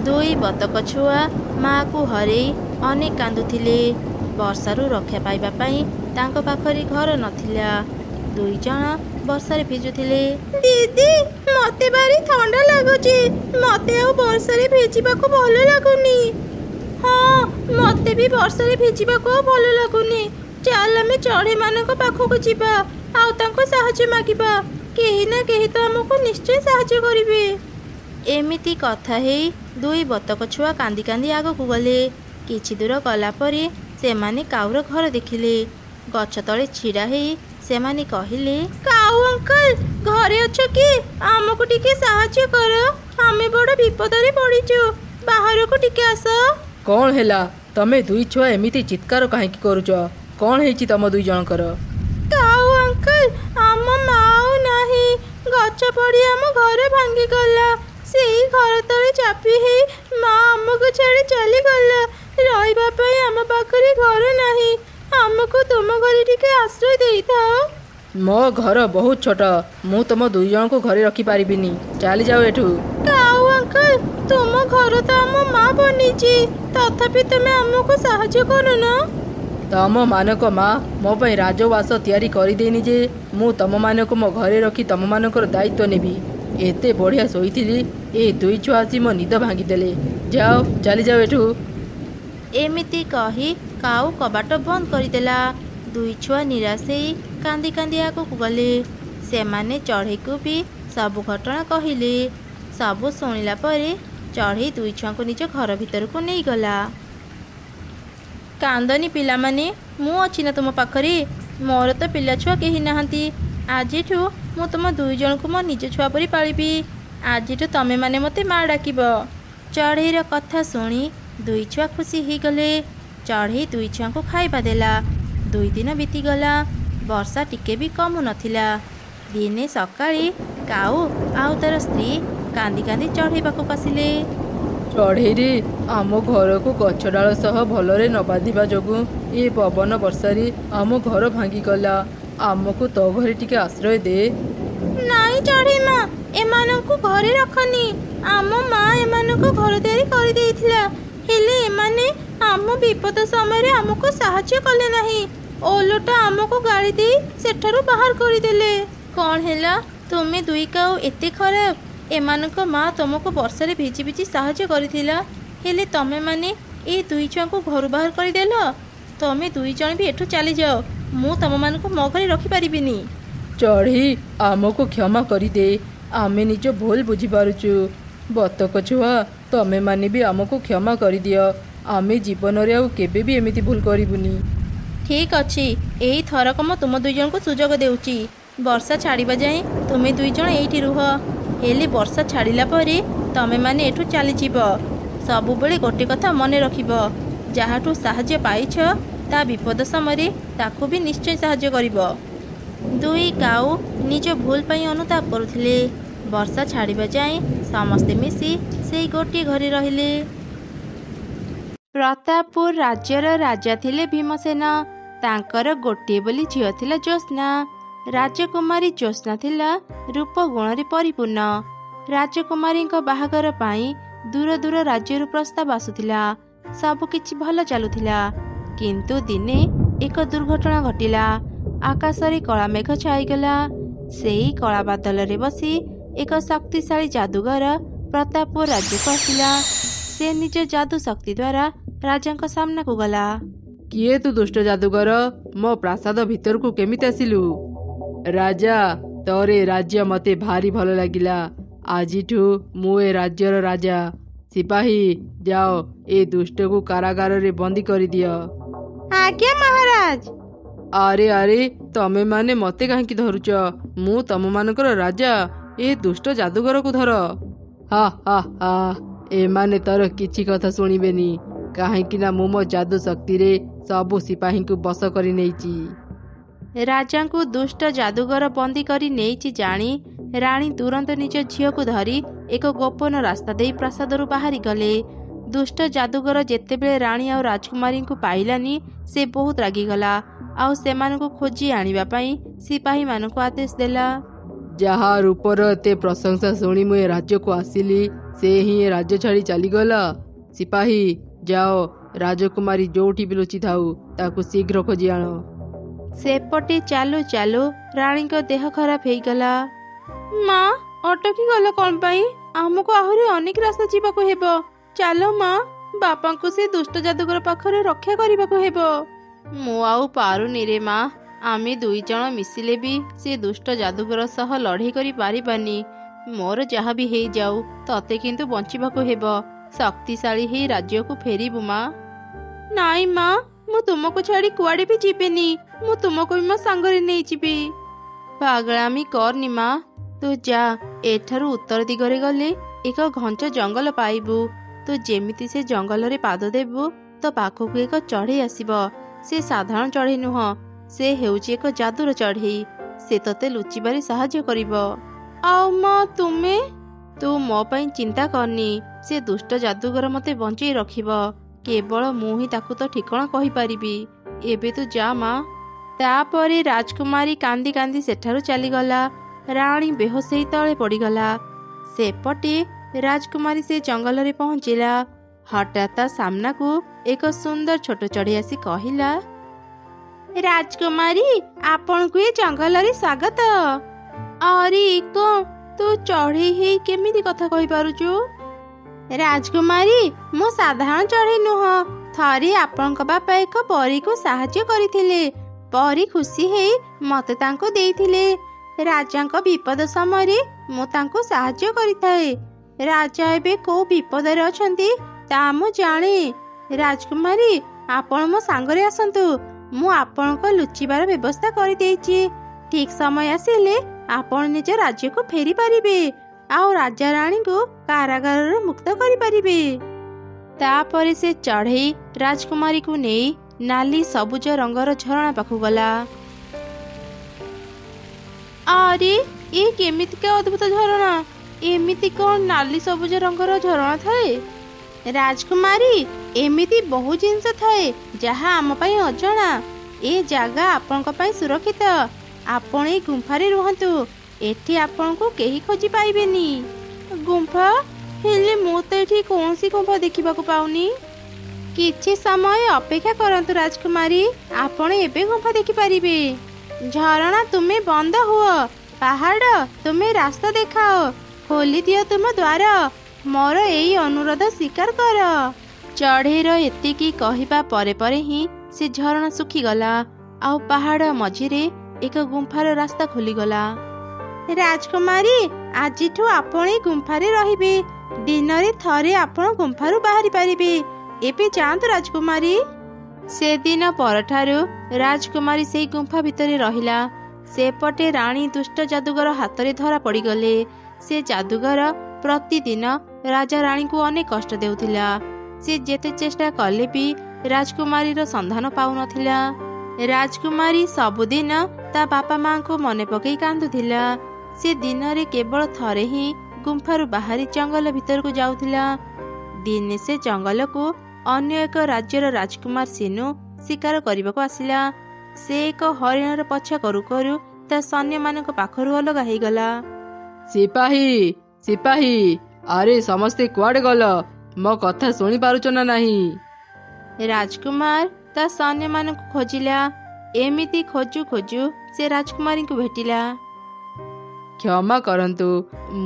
2 ବତକ ଛୁଆ ମାଆକୁ ହରେଇ ଅନେକ କାନ୍ଦୁଥିଲେ। ବର୍ଷାରୁ ରକ୍ଷା ପାଇବା ପାଇଁ ତାଙ୍କ ପାଖରେ ଘର ନଥିଲା। 2 ଜଣ ବର୍ଷାରେ ଭିଜୁଥିଲେ। ଦିଦି, ମୋତେ ଭାରି ଥଣ୍ଡା ଲାଗୁଛି, ମୋତେ ଆଉ ବର୍ଷାରେ ଭିଜିବାକୁ ଭଲ ଲାଗୁନି। ହଁ, ମୋତେ ବି ବର୍ଷାରେ ଭିଜିବାକୁ ଆଉ ଭଲ ଲାଗୁନି। ଚାଲ ଆମେ ଚଢ଼େଇମାନଙ୍କ ପାଖକୁ ଯିବା ଆଉ ତାଙ୍କୁ ସାହାଯ୍ୟ ମାଗିବା। କେହି ନା କେହି ତ ଆମକୁ ନିଶ୍ଚୟ ସାହାଯ୍ୟ କରିବେ। ଏମିତି କଥା ହେଇ 2 ବତକ ଛୁଆ କାନ୍ଦି କାନ୍ଦି ଆଗକୁ ଗଲେ। କିଛି ଦୂର ଗଲା ପରେ ସେମାନେ କାଉର ଘର ଦେଖିଲେ। ଗଛ ତଳେ ଛିଡ଼ା ହେଇ ସେମାନେ କହିଲେ, କାଉ ଅଙ୍କଲ, ଘରେ ଅଛ କି? ଆମକୁ ଟିକେ ସାହାଯ୍ୟ କର, ଆମେ ବଡ଼ ବିପଦରେ ପଡ଼ିଛୁ, ବାହାରକୁ ଟିକେ ଆସ। କ'ଣ ହେଲା? ତମେ 2 ଛୁଆ ଏମିତି ଚିତ୍କାର କାହିଁକି କରୁଛ? କ'ଣ ହେଇଛି ତମ 2 ଜଣଙ୍କର? କାଉ ଅଙ୍କଲ, ଆମ ମା ଆଉ ନାହିଁ, ଗଛ ପଡ଼ି ଆମ ଘର ଭାଙ୍ଗିଗଲା। ସେଇ ଘର ତଳେ ଚାପି ହେଇ ମା ଆମକୁ ଛାଡ଼ି ଚାଲିଗଲା। ରହିବା ପାଇଁ ଆମ ପାଖରେ ଘର ନାହିଁ, ଆମକୁ ତୁମ ଘରେ ଟିକେ ଆଶ୍ରୟ ଦେଇଥାଅ। ମୋ ଘର ବହୁତ ଛୋଟ, ମୁଁ ତମ 2 ଜଣଙ୍କୁ ଘରେ ରଖିପାରିବିନି, ଚାଲିଯାଅ ଏଠୁ। କାଉ ଅଙ୍କଲ, ତୁମ ଘର ତ ଆମ ମା ବନେଇଛି, ତଥାପି ତୁମେ ଆମକୁ ସାହାଯ୍ୟ କରୁନ। ତମମାନଙ୍କ ମା ମୋ ପାଇଁ ରାଜବାସ ତିଆରି କରିଦେଇନି ଯେ ମୁଁ ତମମାନଙ୍କୁ ମୋ ଘରେ ରଖି ତମମାନଙ୍କର ଦାୟିତ୍ୱ ନେବି। ଏତେ ବଢ଼ିଆ ଶୋଇଥିଲି, ଏ 2 ଛୁଆ ଆସି ମୋ ନିଦ ଭାଙ୍ଗିଦେଲେ। ଯାଅ, ଚାଲିଯାଅ ଏଠୁ। ଏମିତି କହି କାଉ କବାଟ ବନ୍ଦ କରିଦେଲା। ଦୁଇ ଛୁଆ ନିରାଶ ହେଇ କାନ୍ଦି କାନ୍ଦି ଆଗକୁ ଗଲେ। ସେମାନେ ଚଢ଼େଇକୁ ବି ସବୁ ଘଟଣା କହିଲେ। ସବୁ ଶୁଣିଲା ପରେ ଚଢ଼େଇ ଦୁଇ ଛୁଆଙ୍କୁ ନିଜ ଘର ଭିତରକୁ ନେଇଗଲା। କାନ୍ଦନି ପିଲାମାନେ, ମୁଁ ଅଛି ନା ତୁମ ପାଖରେ। ମୋର ତ ପିଲା ଛୁଆ କେହି ନାହାନ୍ତି। ଆଜିଠୁ ମୁଁ ତୁମ ଦୁଇ ଜଣଙ୍କୁ ମୋ ନିଜ ଛୁଆ ପରି ପାଳିବି। ଆଜିଠୁ ତମେମାନେ ମୋତେ ମା ଡାକିବ। ଚଢ଼େଇର କଥା ଶୁଣି ଦୁଇ ଛୁଆ ଖୁସି ହେଇଗଲେ। ଚଢ଼େଇ ଦୁଇ ଛୁଆଙ୍କୁ ଖାଇବା ଦେଲା। 2 ଦିନ ବିତିଗଲା। ବର୍ଷା ଟିକେ ବି କମୁ ନଥିଲା। ଦିନେ ସକାଳେ କାଉ ଆଉ ତାର ସ୍ତ୍ରୀ କାନ୍ଦି କାନ୍ଦି ଚଢ଼େଇ ପାଖକୁ ଆସିଲେ। ଚଢ଼େଇରେ, ଆମ ଘରକୁ ଗଛ ଡାଳ ସହ ଭଲରେ ନ ବାନ୍ଧିବା ଯୋଗୁଁ ଏ ପବନ ବର୍ଷାରେ ଆମ ଘର ଭାଙ୍ଗିଗଲା। ଆମକୁ ତୋ ଘରେ ଟିକେ ଆଶ୍ରୟ ଦେ। ନାଇଁ ଚଢ଼େଇ ମା, ଏମାନଙ୍କୁ ଘରେ ରଖନି। ଆମ ମା ଏମାନଙ୍କୁ ଘର ତିଆରି କରିଦେଇଥିଲା। ହେଲେ ଏମାନେ ଆମ ବିପଦ ସମୟରେ ଆମକୁ ସାହାଯ୍ୟ କଲେ ନାହିଁ। ଓଲଟା ଆମକୁ ଗାଳି ଦେଇ ସେଠାରୁ ବାହାର କରିଦେଲେ। କ'ଣ ହେଲା? ତୁମେ ଦୁଇ କାଉ ଏତେ ଖରାପ? ଏମାନଙ୍କ ମା ତୁମକୁ ବର୍ଷାରେ ଭିଜି ଭିଜି ସାହାଯ୍ୟ କରିଥିଲା। ହେଲେ ତମେମାନେ ଏ ଦୁଇ ଛୁଆଙ୍କୁ ଘରୁ ବାହାର କରିଦେଲ। ତମେ ଦୁଇ ଜଣ ବି ଏଠୁ ଚାଲିଯାଅ। ମୁଁ ତମମାନଙ୍କୁ ମୋ ଘରେ ରଖିପାରିବିନି। ଚଢ଼େଇ, ଆମକୁ କ୍ଷମା କରିଦେ। ଆମେ ନିଜ ଭୁଲ ବୁଝିପାରୁଛୁ। ବତକ ଛୁଆ, ତମେମାନେ ବି ଆମକୁ କ୍ଷମା କରିଦିଅ। ଆମେ ଜୀବନରେ ଆଉ କେବେ ବି ଏମିତି ଭୁଲ କରିବୁନି। ଠିକ୍ ଅଛି, ଏଇ ଥରକ ମୁଁ ତୁମ ଦୁଇ ଜଣଙ୍କୁ ସୁଯୋଗ ଦେଉଛି। ବର୍ଷା ଛାଡ଼ିବା ଯାଏଁ ତୁମେ ଦୁଇ ଜଣ ଏଇଠି ରୁହ। ହେଲେ ବର୍ଷା ଛାଡ଼ିଲା ପରେ ତମେମାନେ ଏଠୁ ଚାଲିଯିବ। ସବୁବେଳେ ଗୋଟେ କଥା ମନେ ରଖିବ, ଯାହାଠୁ ସାହାଯ୍ୟ ପାଇଛ ତା ବିପଦ ସମୟରେ ତାକୁ ବି ନିଶ୍ଚୟ ସାହାଯ୍ୟ କରିବ। ଦୁଇ କାଉ ନିଜ ଭୁଲ ପାଇଁ ଅନୁତାପ କରୁଥିଲେ। ବର୍ଷା ଛାଡ଼ିବା ଯାଏଁ ସମସ୍ତେ ମିଶି ସେଇ ଗୋଟିଏ ଘରେ ରହିଲେ। ପ୍ରତାପପୁର ରାଜ୍ୟର ରାଜା ଥିଲେ ଭୀମସେନ। ତାଙ୍କର ଗୋଟିଏ ବୋଲି ଝିଅ ଥିଲା ଜ୍ୟୋତ୍ସ୍ନା। ରାଜକୁମାରୀ ଜ୍ୟୋତ୍ସ୍ନା ଥିଲା ରୂପ ଗୁଣରେ ପରିପୂର୍ଣ୍ଣ। ରାଜକୁମାରୀଙ୍କ ବାହାଘର ପାଇଁ ଦୂର ଦୂର ରାଜ୍ୟରୁ ପ୍ରସ୍ତାବ ଆସୁଥିଲା। ସବୁକିଛି ଭଲ ଚାଲୁଥିଲା। କିନ୍ତୁ ଦିନେ ଏକ ଦୁର୍ଘଟଣା ଘଟିଲା। ଆକାଶରେ କଳା ମେଘ ଛାଇଗଲା। ସେହି କଳା ବାଦଲରେ ବସି ଏକ ଶକ୍ତିଶାଳୀ ଯାଦୁଗର ପ୍ରତାପପୁର ରାଜ୍ୟକୁ ଆସିଲା। ସେ ନିଜ ଯାଦୁ ଶକ୍ତି ଦ୍ୱାରା ରାଜାଙ୍କ ସାମ୍ନାକୁ ଗଲା। କିଏ ତୁ ଦୁଷ୍ଟ ଯାଦୁଗର? ମୋ ପ୍ରାସାଦ ଭିତରକୁ କେମିତି ଆସିଲୁ? ରାଜା, ତୋର ଏ ରାଜ୍ୟ ମୋତେ ଭାରି ଭଲ ଲାଗିଲା। ଆଜିଠୁ ମୁଁ ଏ ରାଜ୍ୟର ରାଜା। ସିପାହୀ, ଯାଅ ଏ ଦୁଷ୍ଟକୁ କାରାଗାରରେ ବନ୍ଦୀ କରିଦିଅ। ଆଜ୍ଞା ମହାରାଜ। ଆରେ ଆରେ, ତମେମାନେ ମୋତେ କାହିଁକି ଧରୁଛ? ମୁଁ ତମମାନଙ୍କର ରାଜା। ଏ ଦୁଷ୍ଟ ଯାଦୁଗରକୁ ଧର। ହା ହା ହା, ଏମାନେ ତୋର କିଛି କଥା ଶୁଣିବେନି। କାହିଁକି ନା ମୁଁ ମୋ ଯାଦୁ ଶକ୍ତିରେ ସବୁ ସିପାହୀଙ୍କୁ ବଶ କରି ନେଇଛି। ରାଜାଙ୍କୁ ଦୁଷ୍ଟ ଯାଦୁଗର ବନ୍ଦୀ କରି ନେଇଛି ଜାଣି ରାଣୀ ତୁରନ୍ତ ନିଜ ଝିଅକୁ ଧରି ଏକ ଗୋପନ ରାସ୍ତା ଦେଇ ପ୍ରାସାଦରୁ ବାହାରି ଗଲେ। ଦୁଷ୍ଟ ଯାଦୁଗର ଯେତେବେଳେ ରାଣୀ ଆଉ ରାଜକୁମାରୀଙ୍କୁ ପାଇଲାନି, ସେ ବହୁତ ରାଗିଗଲା ଆଉ ସେମାନଙ୍କୁ ଖୋଜି ଆଣିବା ପାଇଁ ସିପାହୀମାନଙ୍କୁ ଆଦେଶ ଦେଲା। ଯାହା ରୂପର ଏତେ ପ୍ରଶଂସା ଶୁଣି ମୁଁ ଏ ରାଜ୍ୟକୁ ଆସିଲି, ସେ ହିଁ ଏ ରାଜ୍ୟ ଛାଡ଼ି ଚାଲିଗଲା। ସିପାହୀ, ଯାଅ, ରାଜକୁମାରୀ ଯୋଉଠି ବି ଲୁଚି ଥାଉ ତାକୁ ଶୀଘ୍ର ଖୋଜି ଆଣ। ସେପଟେ ଚାଲୁ ଚାଲୁ ରାଣୀଙ୍କ ଦେହ ଖରାପ ହେଇଗଲା। ମା, ଅଟକି ଗଲ କ'ଣ ପାଇଁ? ଆମକୁ ଆହୁରି ଅନେକ ରାସ୍ତା ଯିବାକୁ ହେବ। ଚାଲ ମା, ବାପାଙ୍କୁ ସେ ଦୁଷ୍ଟ ଯାଦୁଗର ପାଖରେ ରକ୍ଷା କରିବାକୁ ହେବ। ମୁଁ ଆଉ ପାରୁନି ରେ ମା। ଆମେ ଦୁଇ ଜଣ ମିଶିଲେ ବି ସେ ଦୁଷ୍ଟ ଯାଦୁଗର ସହ ଲଢ଼େଇ କରି ପାରିବାନି। ମୋର ଯାହା ବି ହେଇଯାଉ, ତତେ କିନ୍ତୁ ବଞ୍ଚିବାକୁ ହେବ। ଶକ୍ତିଶାଳୀ ହେଇ ରାଜ୍ୟକୁ ଫେରିବୁ ମା। ନାଇଁ ମା, ମୁଁ ତୁମକୁ ଛାଡ଼ି କୁଆଡ଼େ ବି ଯିବିନି। ମୁଁ ତୁମକୁ ବି ମୋ ସାଙ୍ଗରେ ନେଇଯିବି। ପାଗଳାମି କରନି ମା। ତୁ ଯା, ଏଠାରୁ ଉତ୍ତର ଦିଗରେ ଗଲେ ଏକ ଘଞ୍ଚ ଜଙ୍ଗଲ ପାଇବୁ। ତୁ ଯେମିତି ସେ ଜଙ୍ଗଲରେ ପାଦ ଦେବୁ, ତୋ ପାଖକୁ ଏକ ଚଢ଼େଇ ଆସିବ। ସେ ସାଧାରଣ ଚଢ଼େଇ ନୁହଁ, ସେ ହେଉଛି ଏକ ଯାଦୁର ଚଢ଼େଇ। ସେ ତତେ ଲୁଚିବାରେ ସାହାଯ୍ୟ କରିବ। ଆଉ ମା ତୁମେ? ତୁ ମୋ ପାଇଁ ଚିନ୍ତା କରନି। ସେ ଦୁଷ୍ଟ ଯାଦୁଗର ମୋତେ ବଞ୍ଚେଇ ରଖିବ। କେବଳ ମୁଁ ହିଁ ତାକୁ ତ ଠିକଣା କହିପାରିବି। ଏବେ ତୁ ଯା ମା। ତାପରେ ରାଜକୁମାରୀ କାନ୍ଦି କାନ୍ଦି ସେଠାରୁ ଚାଲିଗଲା। ରାଣୀ ବେହୋସ ହେଇ ତଳେ ପଡ଼ିଗଲା। ସେପଟେ ରାଜକୁମାରୀ ସେ ଜଙ୍ଗଲରେ ପହଞ୍ଚିଲା। ହଠାତ୍ ତା ସାମ୍ନାକୁ ଏକ ସୁନ୍ଦର ଛୋଟ ଚଢ଼େଇ ଆସି କହିଲା, ରାଜକୁମାରୀ, ଆପଣଙ୍କୁ ଏ ଜଙ୍ଗଲରେ ସ୍ୱାଗତ। ଆରେ କଣ, ତୁ ଚଢ଼େଇ ହେଇ କେମିତି କଥା କହିପାରୁଛୁ? ରାଜକୁମାରୀ, ମୁଁ ସାଧାରଣ ଚଢ଼େଇ ନୁହଁ। ଥରେ ଆପଣଙ୍କ ବାପା ଏକ ପରୀକୁ ସାହାଯ୍ୟ କରିଥିଲେ। ପରୀ ଖୁସି ହେଇ ମତେ ତାଙ୍କୁ ଦେଇଥିଲେ। ରାଜାଙ୍କ ବିପଦ ସମୟରେ ମୁଁ ତାଙ୍କୁ ସାହାଯ୍ୟ କରିଥାଏ। ରାଜା ଏବେ କୋଉ ବିପଦରେ ଅଛନ୍ତି ତା ମୁଁ ଜାଣେ। ରାଜକୁମାରୀ, ଆପଣ ମୋ ସାଙ୍ଗରେ ଆସନ୍ତୁ। ମୁଁ ଆପଣଙ୍କ ଲୁଚିବାର ବ୍ୟବସ୍ଥା କରିଦେଇଛି। ଠିକ ସମୟ ଆସିଲେ ଆପଣ ନିଜ ରାଜ୍ୟକୁ ଫେରି ପାରିବେ ଆଉ ରାଜା ରାଣୀଙ୍କୁ କାରାଗାରରୁ ମୁକ୍ତ କରିପାରିବେ। ତାପରେ ସେ ଚଢ଼େଇ ରାଜକୁମାରୀକୁ ନେଇ ନାଲି ସବୁଜ ରଙ୍ଗର ଝରଣା ପାଖକୁ ଗଲା। ଆରେ, ଏ କେମିତିକା ଅଦ୍ଭୁତ ଝରଣା! ଏମିତି କ'ଣ ନାଲି ସବୁଜ ରଙ୍ଗର ଝରଣା ଥାଏ? ରାଜକୁମାରୀ, ଏମିତି ବହୁ ଜିନିଷ ଥାଏ ଯାହା ଆମ ପାଇଁ ଅଜଣା। ଏ ଜାଗା ଆପଣଙ୍କ ପାଇଁ ସୁରକ୍ଷିତ। ଆପଣ ଏଇ ଗୁମ୍ଫାରେ ରୁହନ୍ତୁ। ଏଠି ଆପଣଙ୍କୁ କେହି ଖୋଜି ପାଇବେନି। ଗୁମ୍ଫା? ହେଲେ ମୁଁ ତ ଏଠି କୌଣସି ଗୁମ୍ଫା ଦେଖିବାକୁ ପାଉନି। କିଛି ସମୟ ଅପେକ୍ଷା କରନ୍ତୁ ରାଜକୁମାରୀ, ଆପଣ ଏବେ ଗୁମ୍ଫା ଦେଖିପାରିବେ। ଝରଣା, ତୁମେ ବନ୍ଦ ହୁଅ। ପାହାଡ଼, ତୁମେ ରାସ୍ତା ଦେଖାଅ। ଖୋଲି ଦିଅ ତୁମ ଦ୍ୱାର। ମୋର ଏଇ ଅନୁରୋଧ ସ୍ୱୀକାର କର। ଚଢ଼େଇର ଏତିକି କହିବା ପରେ ପରେ ହିଁ ସେ ଝରଣା ଶୁଖିଗଲା ଆଉ ପାହାଡ଼ ମଝିରେ ଏକ ଗୁମ୍ଫାର ରାସ୍ତା ଖୋଲିଗଲା। ରାଜକୁମାରୀ, ଆଜିଠୁ ଆପଣ ଏ ଗୁମ୍ଫାରେ ରହିବେ। ଦିନରେ ଥରେ ଆପଣ ଗୁମ୍ଫାରୁ ବାହାରି ପାରିବେ। ଏବେ ଯାଆନ୍ତୁ ରାଜକୁମାରୀ। ସେଦିନ ପରଠାରୁ ରାଜକୁମାରୀ ସେଇ ଗୁମ୍ଫା ଭିତରେ ରହିଲା। ସେପଟେ ରାଣୀ ଦୁଷ୍ଟ ଯାଦୁଗର ହାତରେ ଧରା ପଡ଼ିଗଲେ। ସେ ଯାଦୁଗର ପ୍ରତିଦିନ ରାଜା ରାଣୀଙ୍କୁ ଅନେକ କଷ୍ଟ ଦେଉଥିଲା। ସେ ଯେତେ ଚେଷ୍ଟା କଲେ ବି ରାଜକୁମାରୀର ସନ୍ଧାନ ପାଉନଥିଲା। ରାଜକୁମାରୀ ସବୁଦିନ ତା ବାପା ମାଙ୍କୁ ମନେ ପକେଇ କାନ୍ଦୁଥିଲା। ସେ ଦିନରେ କେବଳ ଥରେ ହିଁ ଗୁମ୍ଫାରୁ ବାହାରି ଜଙ୍ଗଲ ଭିତରକୁ ଯାଉଥିଲା। ଦିନେ ସେ ଜଙ୍ଗଲକୁ ଅନ୍ୟ ଏକ ରାଜ୍ୟର ରାଜକୁମାର ସିନୁ ଶିକାର କରିବାକୁ ଆସିଲା। ସେ ଏକ ହରିଣର ପଛା କରୁ କରୁ ତା ସୈନ୍ୟମାନଙ୍କ ପାଖରୁ ଅଲଗା ହେଇଗଲା। ସିପାହୀ, ସିପାହୀ, ଆରେ ସମସ୍ତେ କୁଆଡ଼େ ଗଲ? ମୋ କଥା ଶୁଣି ପାରୁଛ ନା ନାହିଁ? ରାଜକୁମାର ତା ସୈନ୍ୟମାନଙ୍କୁ ଖୋଜିଲା। ଏମିତି ଖୋଜୁ ଖୋଜୁ ସେ ରାଜକୁମାରୀଙ୍କୁ ଭେଟିଲା। କ୍ଷମା କରନ୍ତୁ,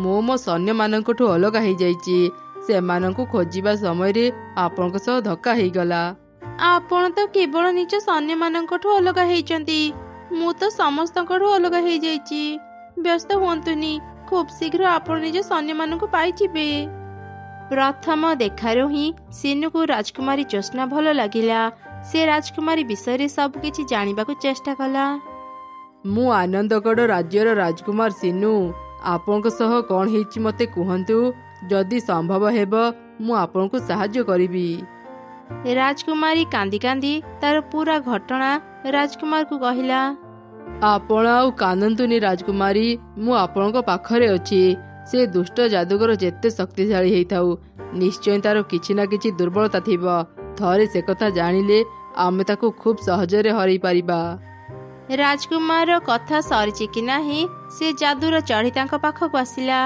ମୁଁ ମୋ ସୈନ୍ୟମାନଙ୍କଠୁ ଅଲଗା ହେଇଯାଇଛି। ସେମାନଙ୍କୁ ଖୋଜିବା ସମୟରେ ଆପଣଙ୍କ ସହ ଧକ୍କା ହେଇଗଲା। ଆପଣ ତ କେବଳ ନିଜ ସୈନ୍ୟମାନଙ୍କଠୁ ଅଲଗା ହେଇଛନ୍ତି। ମୁଁ ତ ସମସ୍ତଙ୍କଠୁ ଅଲଗା ହେଇଯାଇଛି। ବ୍ୟସ୍ତ ହୁଅନ୍ତୁନି, ଖୁବ୍ ଶୀଘ୍ର ଆପଣ ନିଜ ସୈନ୍ୟମାନଙ୍କୁ ପାଇଯିବେ। ପ୍ରଥମ ଦେଖାରୁ ହିଁ ସିନୁକୁ ରାଜକୁମାରୀ ଜ୍ୟୋତ୍ସ୍ନା ଭଲ ଲାଗିଲା। ସେ ରାଜକୁମାରୀ ବିଷୟରେ ସବୁ କିଛି ଜାଣିବାକୁ ଚେଷ୍ଟା କଲା। ମୁଁ ଆନନ୍ଦଗଡ଼ ରାଜ୍ୟର ରାଜକୁମାର ସିନୁ। ଆପଣଙ୍କ ସହ କ'ଣ ହେଇଛି ମୋତେ କୁହନ୍ତୁ। ଯଦି ସମ୍ଭବ ହେବ ମୁଁ ଆପଣଙ୍କୁ ସାହାଯ୍ୟ କରିବି। ରାଜକୁମାରୀ କାନ୍ଦି କାନ୍ଦି ତାର ପୁରା ଘଟଣା ରାଜକୁମାରକୁ କହିଲା। ଆପଣ ଆଉ କାନ୍ଦନ୍ତୁନି ରାଜକୁମାରୀ, ମୁଁ ଆପଣଙ୍କ ପାଖରେ ଅଛି। ସେ ଦୁଷ୍ଟ ଯାଦୁଗର ଯେତେ ଶକ୍ତିଶାଳୀ ହେଇଥାଉ, ନିଶ୍ଚୟ ତାର କିଛି ନା କିଛି ଦୁର୍ବଳତା ଥିବ। ଥରେ ସେ କଥା ଜାଣିଲେ ଆମେ ତାକୁ ଖୁବ୍ ସହଜରେ ହରାଇ ପାରିବା। ରାଜକୁମାରର କଥା ସରିଛି କି ନାହିଁ ସେ ଯାଦୁର ଚଢ଼େଇ ତାଙ୍କ ପାଖକୁ ଆସିଲା।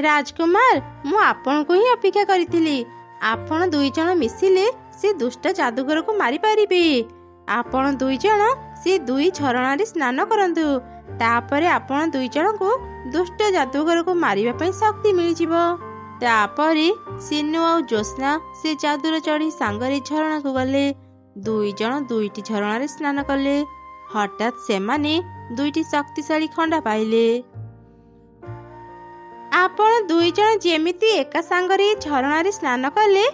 ରାଜକୁମାର, ମୁଁ ଆପଣଙ୍କୁ ହିଁ ଅପେକ୍ଷା କରିଥିଲି। ଆପଣ ଦୁଇଜଣ ମିଶିଲେ ସେ ଦୁଷ୍ଟ ଯାଦୁଗରକୁ ମାରିପାରିବେ। ଆପଣ ଦୁଇଜଣ ସେ ଦୁଇ ଝରଣାରେ ସ୍ନାନ କରନ୍ତୁ। ତାପରେ ଆପଣ ଦୁଇଜଣଙ୍କୁ ଦୁଷ୍ଟ ଯାଦୁଗରକୁ ମାରିବା ପାଇଁ ଶକ୍ତି ମିଳିଯିବ। ତାପରେ ସିନୁ ଆଉ ଜ୍ୟୋତ୍ସ୍ନା ସେ ଯାଦୁର ଚଢ଼େଇ ସାଙ୍ଗରେ ଝରଣାକୁ ଗଲେ। ଦୁଇଜଣ ଦୁଇଟି ଝରଣାରେ ସ୍ନାନ କଲେ। ହଠାତ୍ ସେମାନେ ଦୁଇଟି ଶକ୍ତିଶାଳୀ ଖଣ୍ଡା ପାଇଲେ। ଆପଣ ଦୁଇଜଣ ଯେମିତି ଏକା ସାଙ୍ଗରେ ଝରଣାରେ ସ୍ନାନ କଲେ,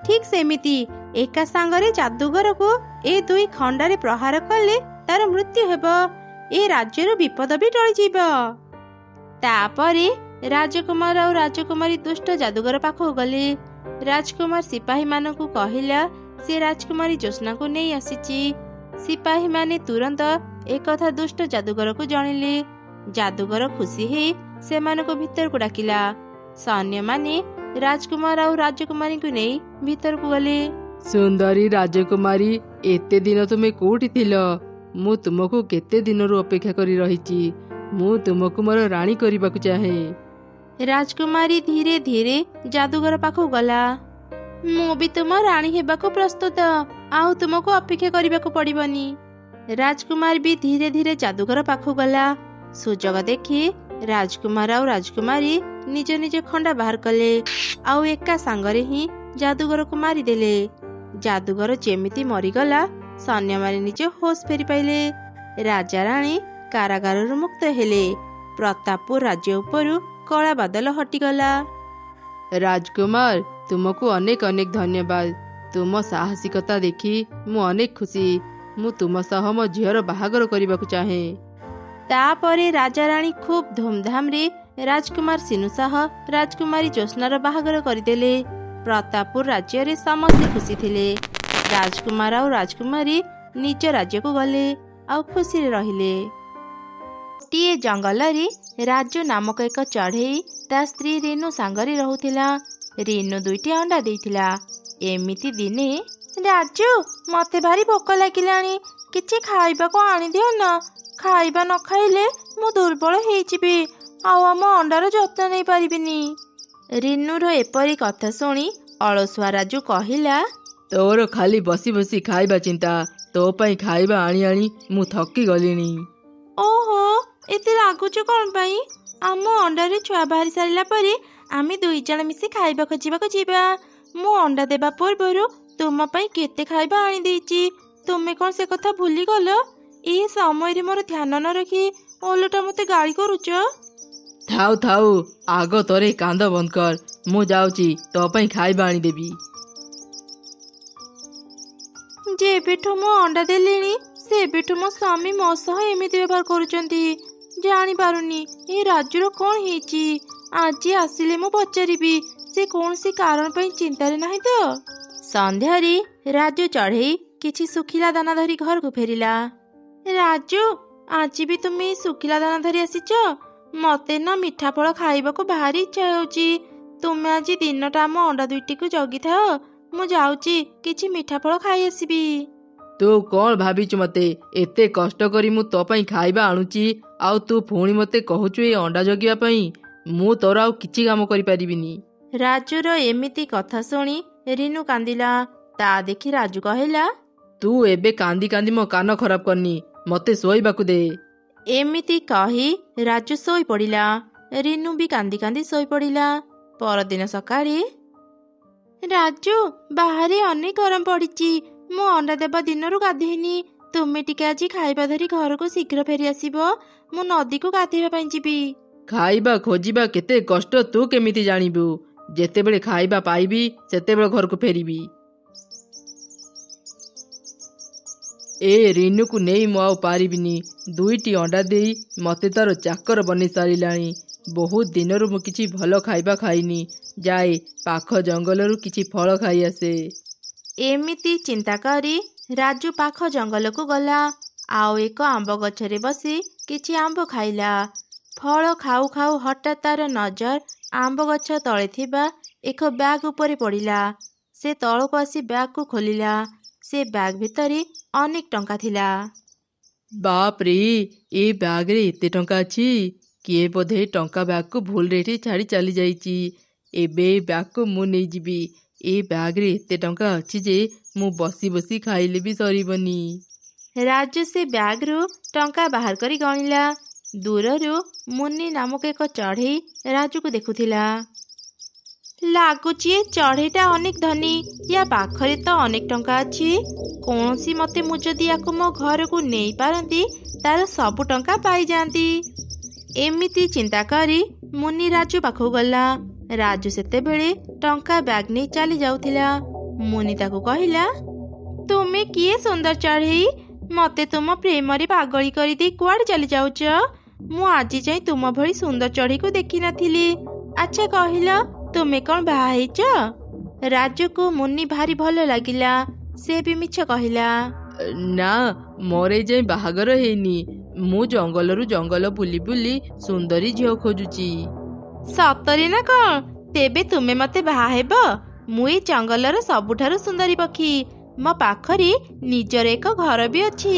ଠିକ୍ ସେମିତି ଏକା ସାଙ୍ଗରେ ଯାଦୁଗରକୁ ଏ ଦୁଇ ଖଣ୍ଡାରେ ପ୍ରହାର କଲେ ତାର ମୃତ୍ୟୁ ହେବ। ଏ ରାଜ୍ୟର ବିପଦ ବି ଟଳିଯିବ। ତାପରେ ରାଜକୁମାର ଆଉ ରାଜକୁମାରୀ ଦୁଷ୍ଟ ଯାଦୁଗର ପାଖକୁ ଗଲେ। ରାଜକୁମାର ସିପାହୀମାନଙ୍କୁ କହିଲା ସେ ରାଜକୁମାରୀ ଜ୍ୟୋତ୍ସ୍ନାକୁ ନେଇ ଆସିଛି। ସିପାହୀମାନେ ତୁରନ୍ତ ଏକଥା ଦୁଷ୍ଟ ଯାଦୁଗରକୁ ଜଣିଲେ। ଯାଦୁଗର ଖୁସି ହେଇ ସେମାନଙ୍କୁ ଭିତରକୁ ଡାକିଲା। ସୈନ୍ୟମାନେ ରାଜକୁମାର ଆଉ ରାଜକୁମାରୀଙ୍କୁ ନେଇ ଭିତରକୁ ଗଲେ। ସୁନ୍ଦରୀ ରାଜକୁମାରୀ, ଏତେ ଦିନ ତୁମେ କୋଉଠି ଥିଲ? ମୁଁ ତୁମକୁ କେତେ ଦିନରୁ ଅପେକ୍ଷା କରି ରହିଛି। ମୁଁ ତୁମକୁ ମୋର ରାଣୀ କରିବାକୁ ଚାହେଁ। ରାଜକୁମାରୀ ଧୀରେ ଧୀରେ ଯାଦୁଗର ପାଖକୁ ଗଲା। ମୁଁ ବି ତୁମ ରାଣୀ ହେବାକୁ ପ୍ରସ୍ତୁତ। ଆଉ ତୁମକୁ ଅପେକ୍ଷା କରିବାକୁ ପଡ଼ିବନି। ରାଜକୁମାର ବି ଧୀରେ ଧୀରେ ଯାଦୁଗର ପାଖକୁ ଗଲା। ସୁଯୋଗ ଦେଖି ରାଜକୁମାର ଆଉ ରାଜକୁମାରୀ ନିଜ ନିଜ ଖଣ୍ଡା ବାହାର କଲେ ଆଉ ଏକା ସାଙ୍ଗରେ ହିଁ ଯାଦୁଗରକୁ ମାରିଦେଲେ। ଯାଦୁଗର ଯେମିତି ମରିଗଲା ସୈନ୍ୟମାନେ ନିଜ ହୋସ ଫେରି ପାଇଲେ। ରାଜାରାଣୀ କାରାଗାରରୁ ମୁକ୍ତ ହେଲେ। ପ୍ରତାପପୁର ରାଜ୍ୟ ଉପରୁ କଳା ବାଦଲ ହଟିଗଲା। ରାଜକୁମାର, ତୁମକୁ ଅନେକ ଅନେକ ଧନ୍ୟବାଦ। ତୁମ ସାହସିକତା ଦେଖି ମୁଁ ଅନେକ ଖୁସି। ମୁଁ ତୁମ ସହ ମୋ ଝିଅର ବାହାଘର କରିବାକୁ ଚାହେଁ। ତାପରେ ରାଜାରାଣୀ ଖୁବ ଧୁମଧାମରେ ରାଜକୁମାର ସିନୁ ସହ ରାଜକୁମାରୀ ଜ୍ୟୋତ୍ସ୍ନାର ବାହାଘର କରିଦେଲେ। ପ୍ରତାପପୁର ରାଜ୍ୟରେ ସମସ୍ତେ ଖୁସି ଥିଲେ। ରାଜକୁମାର ଆଉ ରାଜକୁମାରୀ ନିଜ ରାଜ୍ୟକୁ ଗଲେ ଆଉ ଖୁସିରେ ରହିଲେ। ଗୋଟିଏ ଜଙ୍ଗଲରେ ରାଜୁ ନାମକ ଏକ ଚଢ଼େଇ ତା ସ୍ତ୍ରୀ ରିନୁ ସାଙ୍ଗରେ ରହୁଥିଲା। ରିନୁ 2ଟି ଅଣ୍ଡା ଦେଇଥିଲା। ଏମିତି ଦିନେ, ରାଜୁ, ମତେ ଭାରି ଭୋକ ଲାଗିଲାଣି, କିଛି ଖାଇବାକୁ ଆଣିଦିଅ ନା। ଖାଇବା ନ ଖାଇଲେ ମୁଁ ଦୁର୍ବଳ ହେଇଯିବି ଆଉ ଆମ ଅଣ୍ଡାର ଯତ୍ନ ନେଇ ପାରିବିନି। ରିନୁର ଏପରି କଥା ଶୁଣି ଅଳସୁଆ ରାଜୁ କହିଲା, ତୋର ଖାଲି ବସି ବସି ଖାଇବା ଚିନ୍ତା। ତୋ ପାଇଁ ଖାଇବା ଆଣି ଆଣି ମୁଁ ଥକି ଗଲିଣି। ଓହୋ, ଏତେ ରାଗୁଛୁ କ'ଣ ପାଇଁ? ଆମ ଅଣ୍ଡାରେ ଛୁଆ ବାହାରି ସାରିଲା ପରେ ଆମେ 2 ଜଣ ମିଶି ଖାଇବା ଖୋଜିବାକୁ ଯିବା। ମୁଁ ଅଣ୍ଡା ଦେବା ପୂର୍ବରୁ ତୁମ ପାଇଁ କେତେ ଖାଇବା ଆଣିଦେଇଛି। ତୁମେ କ'ଣ ସେ କଥା ଭୁଲିଗଲ? ଏ ସମୟରେ ମୋର ଧ୍ୟାନ ନ ରଖି ଓଲଟା ମତେ ଗାଳି କରୁଛ। ଥାଉ ଥାଉ, ଆଗ ତୋର କାନ୍ଦ ବନ୍ଦ କର। ମୁଁ ଯାଉଛି, ତୋ ପାଇଁ ଖାଇବା ଆଣିଦେବି। ଯେବେଠୁ ମୁଁ ଅଣ୍ଡା ଦେଲିଣି ସେବେଠୁ ମୋ ସ୍ୱାମୀ ମୋ ସହ ଏମିତି ବ୍ୟବହାର କରୁଛନ୍ତି। ଜାଣିପାରୁନି ଏ ରାଜୁର କ'ଣ ହେଇଛି। ଆଜି ଆସିଲେ ମୁଁ ପଚାରିବି, ସେ କୌଣସି କାରଣ ପାଇଁ ଚିନ୍ତାରେ ନାହିଁ ତ। ସନ୍ଧ୍ୟାରେ ରାଜୁ ଚଢ଼େଇ କିଛି ଶୁଖିଲା ଦାନା ଧରି ଘରକୁ ଫେରିଲା। ରାଜୁ, ଆଜି ବି ତୁମେ ଶୁଖିଲା ଦାନା ଧରି ଆସିଛ? ମତେ ନା ମିଠା ଫଳ ଖାଇବାକୁ ଭାରି ଇଚ୍ଛା ହେଉଛି। ତୁମେ ଆଜି ଦିନଟା ଆମ ଅଣ୍ଡା 2ଟିକୁ ଜଗିଥାଅ। ମୁଁ ଯାଉଛି, କିଛି ମିଠା ଫଳ ଖାଇ ଆସିବି। ତୁ କ'ଣ ଭାବିଛୁ ମତେ? ଏତେ କଷ୍ଟ କରି ମୁଁ ତୋ ପାଇଁ ଖାଇବା ଆଣୁଛି ଆଉ ତୁ ପୁଣି ମତେ କହୁଛୁ ଏ ଅଣ୍ଡା ଜଗିବା ପାଇଁ? ମୁଁ ତୋର ଆଉ କିଛି କାମ କରିପାରିବିନି। ରାଜୁର ଏମିତି କଥା ଶୁଣି ରିନୁ କାନ୍ଦିଲା। ତା ଦେଖି ରାଜୁ କହିଲା, ତୁ ଏବେ କାନ୍ଦି କାନ୍ଦି ମୋ କାନ ଖରାପ କରିନି, ମତେ ଶୋଇବାକୁ ଦେ। ଏମିତି କହି ରାଜୁ ଶୋଇ ପଡ଼ିଲା। ରିନୁ ବି କାନ୍ଦି କାନ୍ଦି ଶୋଇ ପଡ଼ିଲା। ପରଦିନ ସକାଳେ, ରାଜୁ, ବାହାରେ ଅନେକ ଗରମ ପଡ଼ିଛି। ମୁଁ ଅଣ୍ଡା ଦେବା ଦିନରୁ ଗାଧେଇନି। ତୁମେ ଟିକେ ଆଜି ଖାଇବା ଧରି ଘରକୁ ଶୀଘ୍ର ଫେରି ଆସିବ। ମୁଁ ନଦୀକୁ ଗାଧେଇବା ପାଇଁ ଯିବି। ଖାଇବା ଖୋଜିବା କେତେ କଷ୍ଟ ତୁ କେମିତି ଜାଣିବୁ? ଯେତେବେଳେ ଖାଇବା ପାଇବି ସେତେବେଳେ ଘରକୁ ଫେରିବି। ଏ ରିନୁକୁ ନେଇ ମୁଁ ଆଉ ପାରିବିନି। 2ଟି ଅଣ୍ଡା ଦେଇ ମତେ ତାର ଚାକର ବନେଇ ସାରିଲାଣି। ବହୁତ ଦିନରୁ ମୁଁ କିଛି ଭଲ ଖାଇବା ଖାଇନି। ଯାଏ ପାଖ ଜଙ୍ଗଲରୁ କିଛି ଫଳ ଖାଇ ଆସେ। ଏମିତି ଚିନ୍ତା କରି ରାଜୁ ପାଖ ଜଙ୍ଗଲକୁ ଗଲା ଆଉ ଏକ ଆମ୍ବ ଗଛରେ ବସି କିଛି ଆମ୍ବ ଖାଇଲା। ଫଳ ଖାଉ ଖାଉ ହଠାତ୍ ତାର ନଜର ଆମ୍ବ ଗଛ ତଳେ ଥିବା ଏକ ବ୍ୟାଗ୍ ଉପରେ ପଡ଼ିଲା। ସେ ତଳକୁ ଆସି ବ୍ୟାଗ୍କୁ ଖୋଲିଲା। ସେ ବ୍ୟାଗ୍ ଭିତରେ ଅନେକ ଟଙ୍କା ଥିଲା। ବାପରେ, ଏ ବ୍ୟାଗରେ ଏତେ ଟଙ୍କା ଅଛି? କିଏ ବୋଧେ ଟଙ୍କା ବ୍ୟାଗକୁ ଭୁଲରେ ଏଠି ଛାଡ଼ି ଚାଲି ଯାଇଛି। ଏବେ ଏ ବ୍ୟାଗକୁ ମୁଁ ନେଇଯିବି। ଏ ବ୍ୟାଗରେ ଏତେ ଟଙ୍କା ଅଛି ଯେ ମୁଁ ବସି ବସି ଖାଇଲେ ବି ସରିବନି। ରାଜୁ ସେ ବ୍ୟାଗ୍ରୁ ଟଙ୍କା ବାହାର କରି ଗଣିଲା। ଦୂରରୁ ମୁନି ନାମକ ଏକ ଚଢ଼େଇ ରାଜୁକୁ ଦେଖୁଥିଲା। ଲାଗୁଛି ଏ ଚଢ଼େଇଟା ଅନେକ ଧନୀ। ୟା ପାଖରେ ତ ଅନେକ ଟଙ୍କା ଅଛି। କୌଣସି ମତେ ମୁଁ ଯଦି ୟାକୁ ମୋ ଘରକୁ ନେଇପାରନ୍ତି ତାର ସବୁ ଟଙ୍କା ପାଇଯାଆନ୍ତି। ଏମିତି ଚିନ୍ତା କରି ମୁନି ରାଜୁ ପାଖକୁ ଗଲା। ରାଜୁ ସେତେବେଳେ ଟଙ୍କା ବ୍ୟାଗ୍ ନେଇ ଚାଲି ଯାଉଥିଲା। ମୁନି ତାକୁ କହିଲା, ତୁମେ କିଏ ସୁନ୍ଦର ଚଢ଼େଇ? ମତେ ତୁମ ପ୍ରେମରେ ପାଗଳି କରିଦେଇ କୁଆଡ଼େ ଚାଲି ଯାଉଛ? ମୁଁ ଆଜି ଯାଇ ତୁମ ଭଳି ସୁନ୍ଦର ଚଢ଼େଇକୁ ଦେଖିନଥିଲି। ଆଚ୍ଛା କହିଲ, ତୁମେ କ'ଣ ବାହା ହେଇଛ? ରାଜୁକୁ ମୁନି ଭାରି ଭଲ ଲାଗିଲା। ସେ ବି ମିଛ କହିଲା, ନା, ମୋର ଏ ଯାଏଁ ବାହାଘର ହେଇନି। ମୁଁ ଜଙ୍ଗଲରୁ ଜଙ୍ଗଲ ବୁଲି ବୁଲି ସୁନ୍ଦରୀ ଝିଅ ଖୋଜୁଛି। ସତରେ ନା କ'ଣ? ତେବେ ତୁମେ ମତେ ବାହା ହେବ? ମୁଁ ଏ ଜଙ୍ଗଲର ସବୁଠାରୁ ସୁନ୍ଦରୀ ପକ୍ଷୀ। ମୋ ପାଖରେ ନିଜର ଏକ ଘର ବି ଅଛି।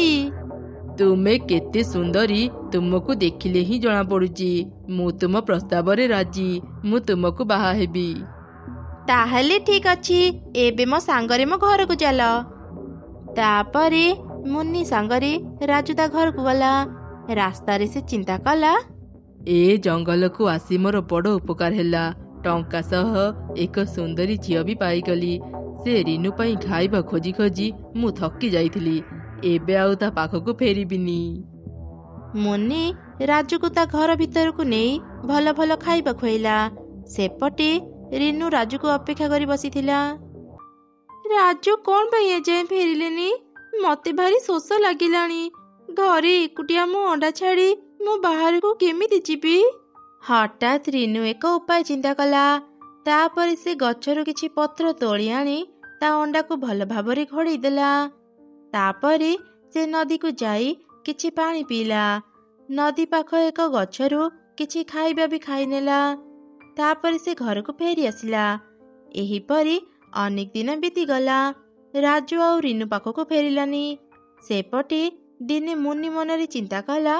ତୁମେ କେତେ ସୁନ୍ଦରୀ ତୁମକୁ ଦେଖିଲେ ହିଁ ଜଣା ପଡୁଛି। ମୁଁ ତୁମ ପ୍ରସ୍ତାବରେ ରାଜି। ମୁଁ ତୁମକୁ ବାହା ହେବି। ତାହେଲେ ଠିକ ଅଛି, ଏବେ ମୋ ସାଙ୍ଗରେ ମୋ ଘରକୁ ଚାଲ। ତାପରେ ମୁନି ସାଙ୍ଗରେ ରାଜୁ ତା ଘରକୁ ଗଲା। ରାସ୍ତାରେ ସେ ଚିନ୍ତା କଲା, ए जंगलକୁ ଆସି ମୋର ବଡ଼ ଉପକାର ହେଲା। ଟଙ୍କା ସହ ଏକ ସୁନ୍ଦରୀ ଝିଅ ବି ପାଇଗଲି। ସେ ରିନୁ ପାଇଁ ଖାଇବା ଖୋଜି ଖୋଜି ମୁଁ ଥକି ଯାଇଥିଲି। ଏବେ ଆଉ ତା ପାଖକୁ ଫେରିବିନି। ମୁନି ରାଜୁକୁ ତା ଘର ଭିତରକୁ ନେଇ ଭଲ ଭଲ ଖାଇବା ଖୁଆଇଲା। ସେପଟେ ରିନୁ ରାଜୁକୁ ଅପେକ୍ଷା କରି ବସିଥିଲା। ରାଜୁ କ'ଣ ପାଇଁ ଏଯାଏଁ ଫେରିଲେନି? ମତେ ଭାରି ଶୋଷ ଲାଗିଲାଣି। ଘରେ ଏକୁଟିଆ ମୁଁ ଅଣ୍ଡା ଛାଡ଼ି ମୁଁ ବାହାରକୁ କେମିତି ଯିବି? ହଠାତ୍ ରିନୁ ଏକ ଉପାୟ ଚିନ୍ତା କଲା। ତାପରେ ସେ ଗଛରୁ କିଛି ପତ୍ର ତୋଳି ଆଣି ତା ଅଣ୍ଡାକୁ ଭଲ ଭାବରେ ଘୋଡ଼େଇ ଦେଲା। ତାପରେ ସେ ନଦୀକୁ ଯାଇ କିଛି ପାଣି ପିଇଲା। ନଦୀ ପାଖ ଏକ ଗଛରୁ କିଛି ଖାଇବା ବି ଖାଇନେଲା। ତାପରେ ସେ ଘରକୁ ଫେରି ଆସିଲା। ଏହିପରି ଅନେକ ଦିନ ବିତିଗଲା। ରାଜୁ ଆଉ ରିନୁ ପାଖକୁ ଫେରିଲାନି। ସେପଟେ ଦିନେ ମୁନି ମନରେ ଚିନ୍ତା କଲା,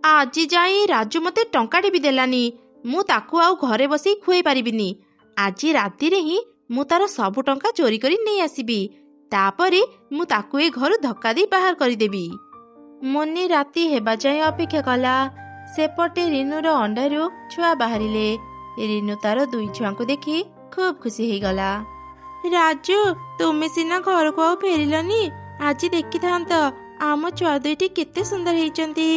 ଆଜି ଯାଇ ରାଜୁ ମତେ ଟଙ୍କାଟେ ବି ଦେଲାନି। ମୁଁ ତାକୁ ଆଉ ଘରେ ବସି ଖୁଆଇ ପାରିବିନି। ଆଜି ରାତିରେ ହିଁ ମୁଁ ତାର ସବୁ ଟଙ୍କା ଚୋରି କରି ନେଇ ଆସିବି। ତାପରେ ମୁଁ ତାକୁ ଏ ଘରୁ ଧକ୍କା ଦେଇ ବାହାର କରିଦେବି। ମୁନି ରାତି ହେବା ଯାଏଁ ଅପେକ୍ଷା କଲା। ସେପଟେ ରିନୁର ଅଣ୍ଡାରୁ ଛୁଆ ବାହାରିଲେ। ରିନୁ ତାର 2 ଛୁଆଙ୍କୁ ଦେଖି ଖୁବ୍ ଖୁସି ହେଇଗଲା। ରାଜୁ, ତୁମେ ସିନା ଘରକୁ ଆଉ ଫେରିଲନି। ଆଜି ଦେଖିଥାନ୍ତ ଆମ ଛୁଆ 2ଟି କେତେ ସୁନ୍ଦର ହେଇଛନ୍ତି।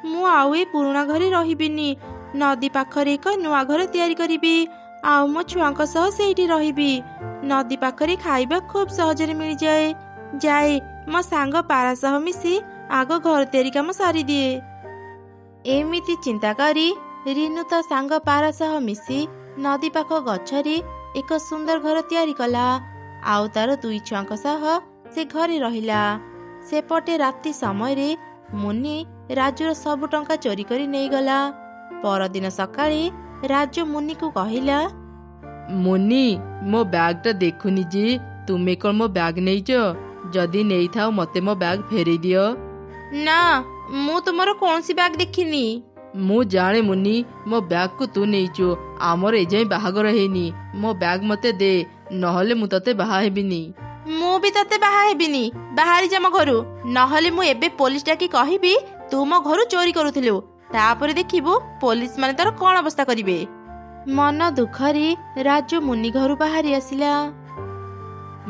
ମୁଁ ଆଉ ଏ ପୁରୁଣା ଘରେ ରହିବିନି। ନଦୀ ପାଖରେ ଏକ ନୂଆ ଘର ତିଆରି କରିବି। ଆଉ ମୋ ଛୁଆଙ୍କ ସହ ସେଇଠି ରହିବି। ନଦୀ ପାଖରେ ଖାଇବା ଖୁବ୍ ସହଜରେ ମିଳିଯାଏ। ଯାଏ ମୋ ସାଙ୍ଗ ପାରା ସହ ମିଶି ଆଗ ଘର ତିଆରି କାମ ସାରିଦିଏ। ଏମିତି ଚିନ୍ତା କରି ରିନୁ ତା ସାଙ୍ଗ ପାରା ସହ ମିଶି ନଦୀ ପାଖ ଗଛରେ ଏକ ସୁନ୍ଦର ଘର ତିଆରି କଲା। ଆଉ ତାର 2 ଛୁଆଙ୍କ ସହ ସେ ଘରେ ରହିଲା। ସେପଟେ ରାତି ସମୟରେ ମୁନି ରାଜୁର ସବୁ ଟଙ୍କା ଚୋରି କରି ନେଇଗଲା। ପରଦିନ ସକାଳେ ରାଜୁ ମୁନିକୁ କହିଲା, ମୁନି, ମୋ ବ୍ୟାଗ୍ଟା ଦେଖୁନି ଯେ ତୁମେ କ'ଣ ମୋ ବ୍ୟାଗ୍ ନେଇଛ? ଯଦି ନେଇଥାଅ ମତେ ମୋ ବ୍ୟାଗ୍ ଫେରେଇ ଦିଅ। ନା, ମୁଁ ତୁମର କୌଣସି ବ୍ୟାଗ୍ ଦେଖିନି। ମୁଁ ଜାଣେ ମୁନି, ମୋ ବ୍ୟାଗ୍କୁ ତୁ ନେଇଛୁ। ଆମର ଏଯାଏଁ ବାହାଘର ହେଇନି। ମୋ ବ୍ୟାଗ୍ ମତେ ଦେ, ନହେଲେ ମୁଁ ତତେ ବାହା ହେବିନି। ମୁଁ ବି ତତେ ବାହା ହେବିନି। ବାହାରି ଯା ମୋ ଘରୁ, ନହେଲେ ମୁଁ ଏବେ ପୋଲିସ ଡାକି କହିବି ତୁ ମୋ ଘରୁ ଚୋରି କରୁଥିଲୁ। ତାପରେ ଦେଖିବୁ ପୋଲିସ ମାନେ ତାର କ'ଣ ଅବସ୍ଥା କରିବେ। ମନ ଦୁଃଖରେ ରାଜୁ ମୁନି ଘରୁ ବାହାରି ଆସିଲା।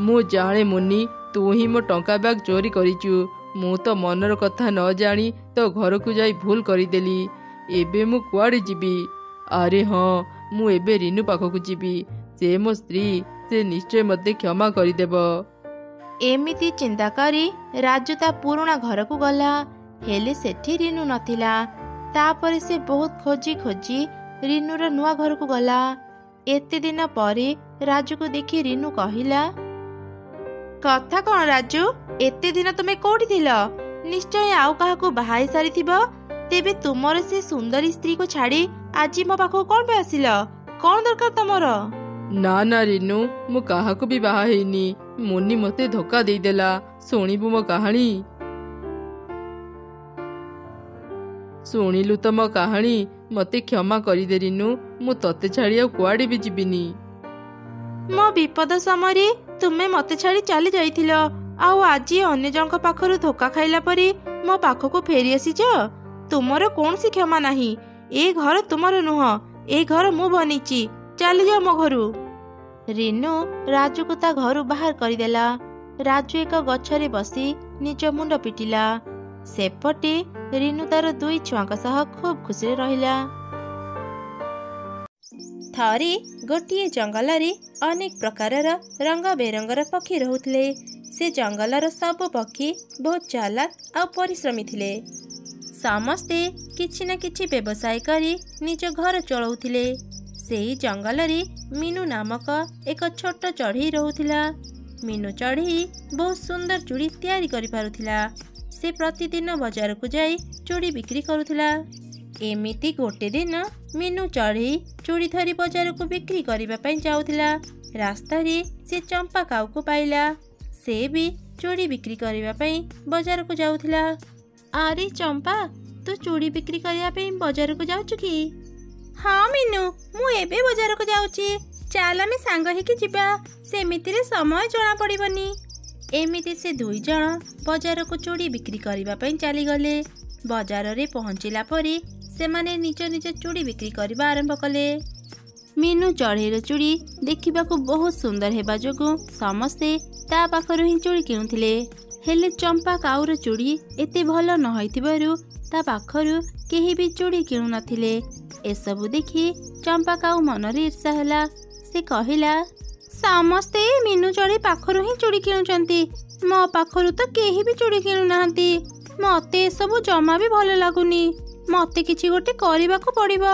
ମୁଁ ଜାଣେ ମୁନି, ତୁ ହିଁ ମୋ ଟଙ୍କା ବ୍ୟାଗ୍ ଚୋରି କରିଛୁ। ମୁଁ ତ ମନର କଥା ନ ଜାଣି ତୋ ଘରକୁ ଯାଇ ଭୁଲ କରିଦେଲି। ଏବେ ମୁଁ କୁଆଡ଼େ ଯିବି? ଆରେ ହଁ, ମୁଁ ଏବେ ରିନୁ ପାଖକୁ ଯିବି। ସେ ମୋ ସ୍ତ୍ରୀ, ସେ ନିଶ୍ଚୟ ମୋତେ କ୍ଷମା କରିଦେବ। ଏମିତି ଚିନ୍ତା କରି ରାଜୁ ତା ପୁରୁଣା ଘରକୁ ଗଲା। ହେଲେ ସେଠି ରିନୁ ନଥିଲା। ତାପରେ ସେ ବହୁତ ଖୋଜି ଖୋଜି ରିନୁର ନୂଆ ଘରକୁ ଗଲା। ଏତେ ଦିନ ପରେ ରାଜୁକୁ ଦେଖି ରିନୁ କହିଲା, କଥା କ'ଣ ରାଜୁ? ଏତେ ଦିନ ତୁମେ କୋଉଠି ଥିଲ? ନିଶ୍ଚୟ ଆଉ କାହାକୁ ବାହା ହେଇ ସାରିଥିବ। ତେବେ ତୁମର ସେ ସୁନ୍ଦରୀ ସ୍ତ୍ରୀକୁ ଛାଡ଼ି ଆଜି ମୋ ପାଖକୁ କ'ଣ ପାଇଁ ଆସିଲ? କ'ଣ ଦରକାର ତମର? ନା ନା ରିନୁ, ମୁଁ କାହାକୁ ବି ବାହା ହେଇନି। ମୁନି ମତେ ଧୋକା ଦେଇଦେଲା। ଶୁଣିବୁ ମୋ କାହାଣୀ? ଶୁଣିଲୁ ତ ମୋ କାହାଣୀ? ମତେ କ୍ଷମା କରିଦେ ରିନୁ। ମୁଁ ତତେ ଛାଡ଼ି ଆଉ କୁଆଡ଼େ ବି ଯିବିନି। ମୋ ବିପଦ ସମୟରେ ତୁମେ ମତେ ଛାଡ଼ି ଚାଲି ଯାଇଥିଲ। ଆଉ ଆଜି ଅନ୍ୟ ଜଣଙ୍କ ପାଖରୁ ଧୋକା ଖାଇଲା ପରେ ମୋ ପାଖକୁ ଫେରି ଆସିଛ। ତୁମର କୌଣସି କ୍ଷମା ନାହିଁ। ଏ ଘର ତୁମର ନୁହଁ। ଏ ଘର ମୁଁ ବନେଇଛି। ଚାଲିଯାଅ ମୋ ଘରୁ। ରିନୁ ରାଜୁକୁ ତା ଘରୁ ବାହାର କରିଦେଲା। ରାଜୁ ଏକ ଗଛରେ ବସି ନିଜ ମୁଣ୍ଡ ପିଟିଲା। ସେପଟେ ରିନୁ ତାର 2 ଛୁଆଙ୍କ ସହ ଖୁବ୍ ଖୁସିରେ ରହିଲା। ଥରେ ଗୋଟିଏ ଜଙ୍ଗଲରେ ଅନେକ ପ୍ରକାରର ରଙ୍ଗ ବେରଙ୍ଗର ପକ୍ଷୀ ରହୁଥିଲେ। ସେ ଜଙ୍ଗଲର ସବୁ ପକ୍ଷୀ ବହୁତ ଚାଲାକ ଆଉ ପରିଶ୍ରମୀ ଥିଲେ। ସମସ୍ତେ କିଛି ନା କିଛି ବ୍ୟବସାୟ କରି ନିଜ ଘର ଚଳାଉଥିଲେ। ସେହି ଜଙ୍ଗଲରେ ମିନୁ ନାମକ ଏକ ଛୋଟ ଚଢ଼େଇ ରହୁଥିଲା। ମିନୁ ଚଢ଼େଇ ବହୁତ ସୁନ୍ଦର ଚୁଡ଼ି ତିଆରି କରିପାରୁଥିଲା। ସେ ପ୍ରତିଦିନ ବଜାରକୁ ଯାଇ ଚୁଡ଼ି ବିକ୍ରି କରୁଥିଲା। ଏମିତି ଗୋଟେ ଦିନ ମିନୁ ଚଢ଼େଇ ଚୁଡ଼ି ଧରି ବଜାରକୁ ବିକ୍ରି କରିବା ପାଇଁ ଯାଉଥିଲା। ରାସ୍ତାରେ ସେ ଚମ୍ପା କାଉକୁ ପାଇଲା। ସେ ବି ଚୁଡ଼ି ବିକ୍ରି କରିବା ପାଇଁ ବଜାରକୁ ଯାଉଥିଲା। ଆରେ ଚମ୍ପା, ତୁ ଚୁଡ଼ି ବିକ୍ରି କରିବା ପାଇଁ ବଜାରକୁ ଯାଉଛୁ କି? ହଁ ମିନୁ, ମୁଁ ଏବେ ବଜାରକୁ ଯାଉଛି। ଚାଲ ଆମେ ସାଙ୍ଗ ହେଇକି ଯିବା। ସେମିତିରେ ସମୟ ଜଣା ପଡ଼ିବନି। ଏମିତି ସେ 2 ଜଣ ବଜାରକୁ ଚୁଡ଼ି ବିକ୍ରି କରିବା ପାଇଁ ଚାଲିଗଲେ। ବଜାରରେ ପହଞ୍ଚିଲା ପରେ ସେମାନେ ନିଜ ନିଜ ଚୁଡ଼ି ବିକ୍ରି କରିବା ଆରମ୍ଭ କଲେ। ମିନୁ ଚଢ଼େଇର ଚୁଡ଼ି ଦେଖିବାକୁ ବହୁତ ସୁନ୍ଦର ହେବା ଯୋଗୁଁ ସମସ୍ତେ ତା ପାଖରୁ ହିଁ ଚୁଡ଼ି କିଣୁଥିଲେ। ହେଲେ ଚମ୍ପା କାଉର ଚୁଡ଼ି ଏତେ ଭଲ ନ ହୋଇଥିବାରୁ ତା ପାଖରୁ କେହି ବି ଚୁଡ଼ି କିଣୁନଥିଲେ। ଏସବୁ ଦେଖି ଚମ୍ପା କାଉ ମନରେ ଈର୍ଷା ହେଲା। ସେ କହିଲା, ସମସ୍ତେ ମିନୁ ଚଢ଼େଇ ପାଖରୁ ହିଁ ଚୁଡ଼ି କିଣୁଛନ୍ତି, ମୋ ପାଖରୁ ତ କେହି ବି ଚୁଡ଼ି କିଣୁନାହାନ୍ତି। ମତେ ଏସବୁ ଜମା ବି ଭଲ ଲାଗୁନି, ମତେ କିଛି ଗୋଟେ କରିବାକୁ ପଡ଼ିବ।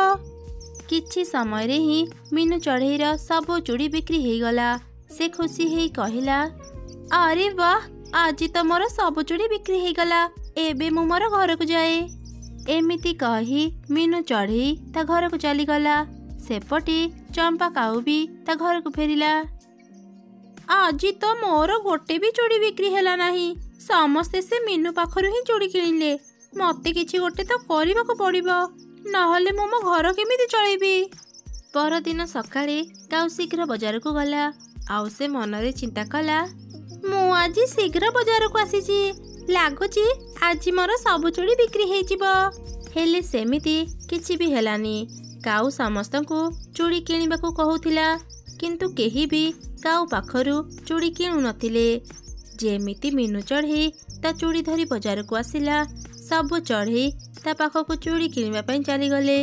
କିଛି ସମୟରେ ହିଁ ମିନୁ ଚଢ଼େଇର ସବୁ ଚୁଡ଼ି ବିକ୍ରି ହେଇଗଲା। ସେ ଖୁସି ହେଇ କହିଲା, ଆରେ ବାଃ, ଆଜି ତ ମୋର ସବୁ ଚୁଡ଼ି ବିକ୍ରି ହେଇଗଲା, ଏବେ ମୁଁ ମୋର ଘରକୁ ଯାଏ। ଏମିତି କହି ମିନୁ ଚଢ଼େଇ ତା ଘରକୁ ଚାଲିଗଲା। ସେପଟେ ଚମ୍ପା କାଉ ବି ତା ଘରକୁ ଫେରିଲା। ଆଜି ତ ମୋର ଗୋଟେ ବି ଚୁଡ଼ି ବିକ୍ରି ହେଲା ନାହିଁ, ସମସ୍ତେ ସେ ମିନୁ ପାଖରୁ ହିଁ ଚୁଡ଼ି କିଣିଲେ। ମତେ କିଛି ଗୋଟେ ତ କରିବାକୁ ପଡ଼ିବ, ନହେଲେ ମୁଁ ମୋ ଘର କେମିତି ଚଳେଇବି। ପରଦିନ ସକାଳେ କାଉ ଶୀଘ୍ର ବଜାରକୁ ଗଲା। ଆଉ ସେ ମନରେ ଚିନ୍ତା କଲା, ମୁଁ ଆଜି ଶୀଘ୍ର ବଜାରକୁ ଆସିଛି, ଲାଗୁଛି ଆଜି ମୋର ସବୁ ଚୁଡ଼ି ବିକ୍ରି ହେଇଯିବ। ହେଲେ ସେମିତି କିଛି ବି ହେଲାନି। କାଉ ସମସ୍ତଙ୍କୁ ଚୁଡ଼ି କିଣିବାକୁ କହୁଥିଲା, କିନ୍ତୁ କେହି ବି କାଉ ପାଖରୁ ଚୁଡ଼ି କିଣୁନଥିଲେ। ଯେମିତି ମିନୁ ଚଢ଼େଇ ତା ଚୁଡ଼ି ଧରି ବଜାରକୁ ଆସିଲା, ସବୁ ଚଢ଼େଇ ତା ପାଖକୁ ଚୁଡ଼ି କିଣିବା ପାଇଁ ଚାଲିଗଲେ।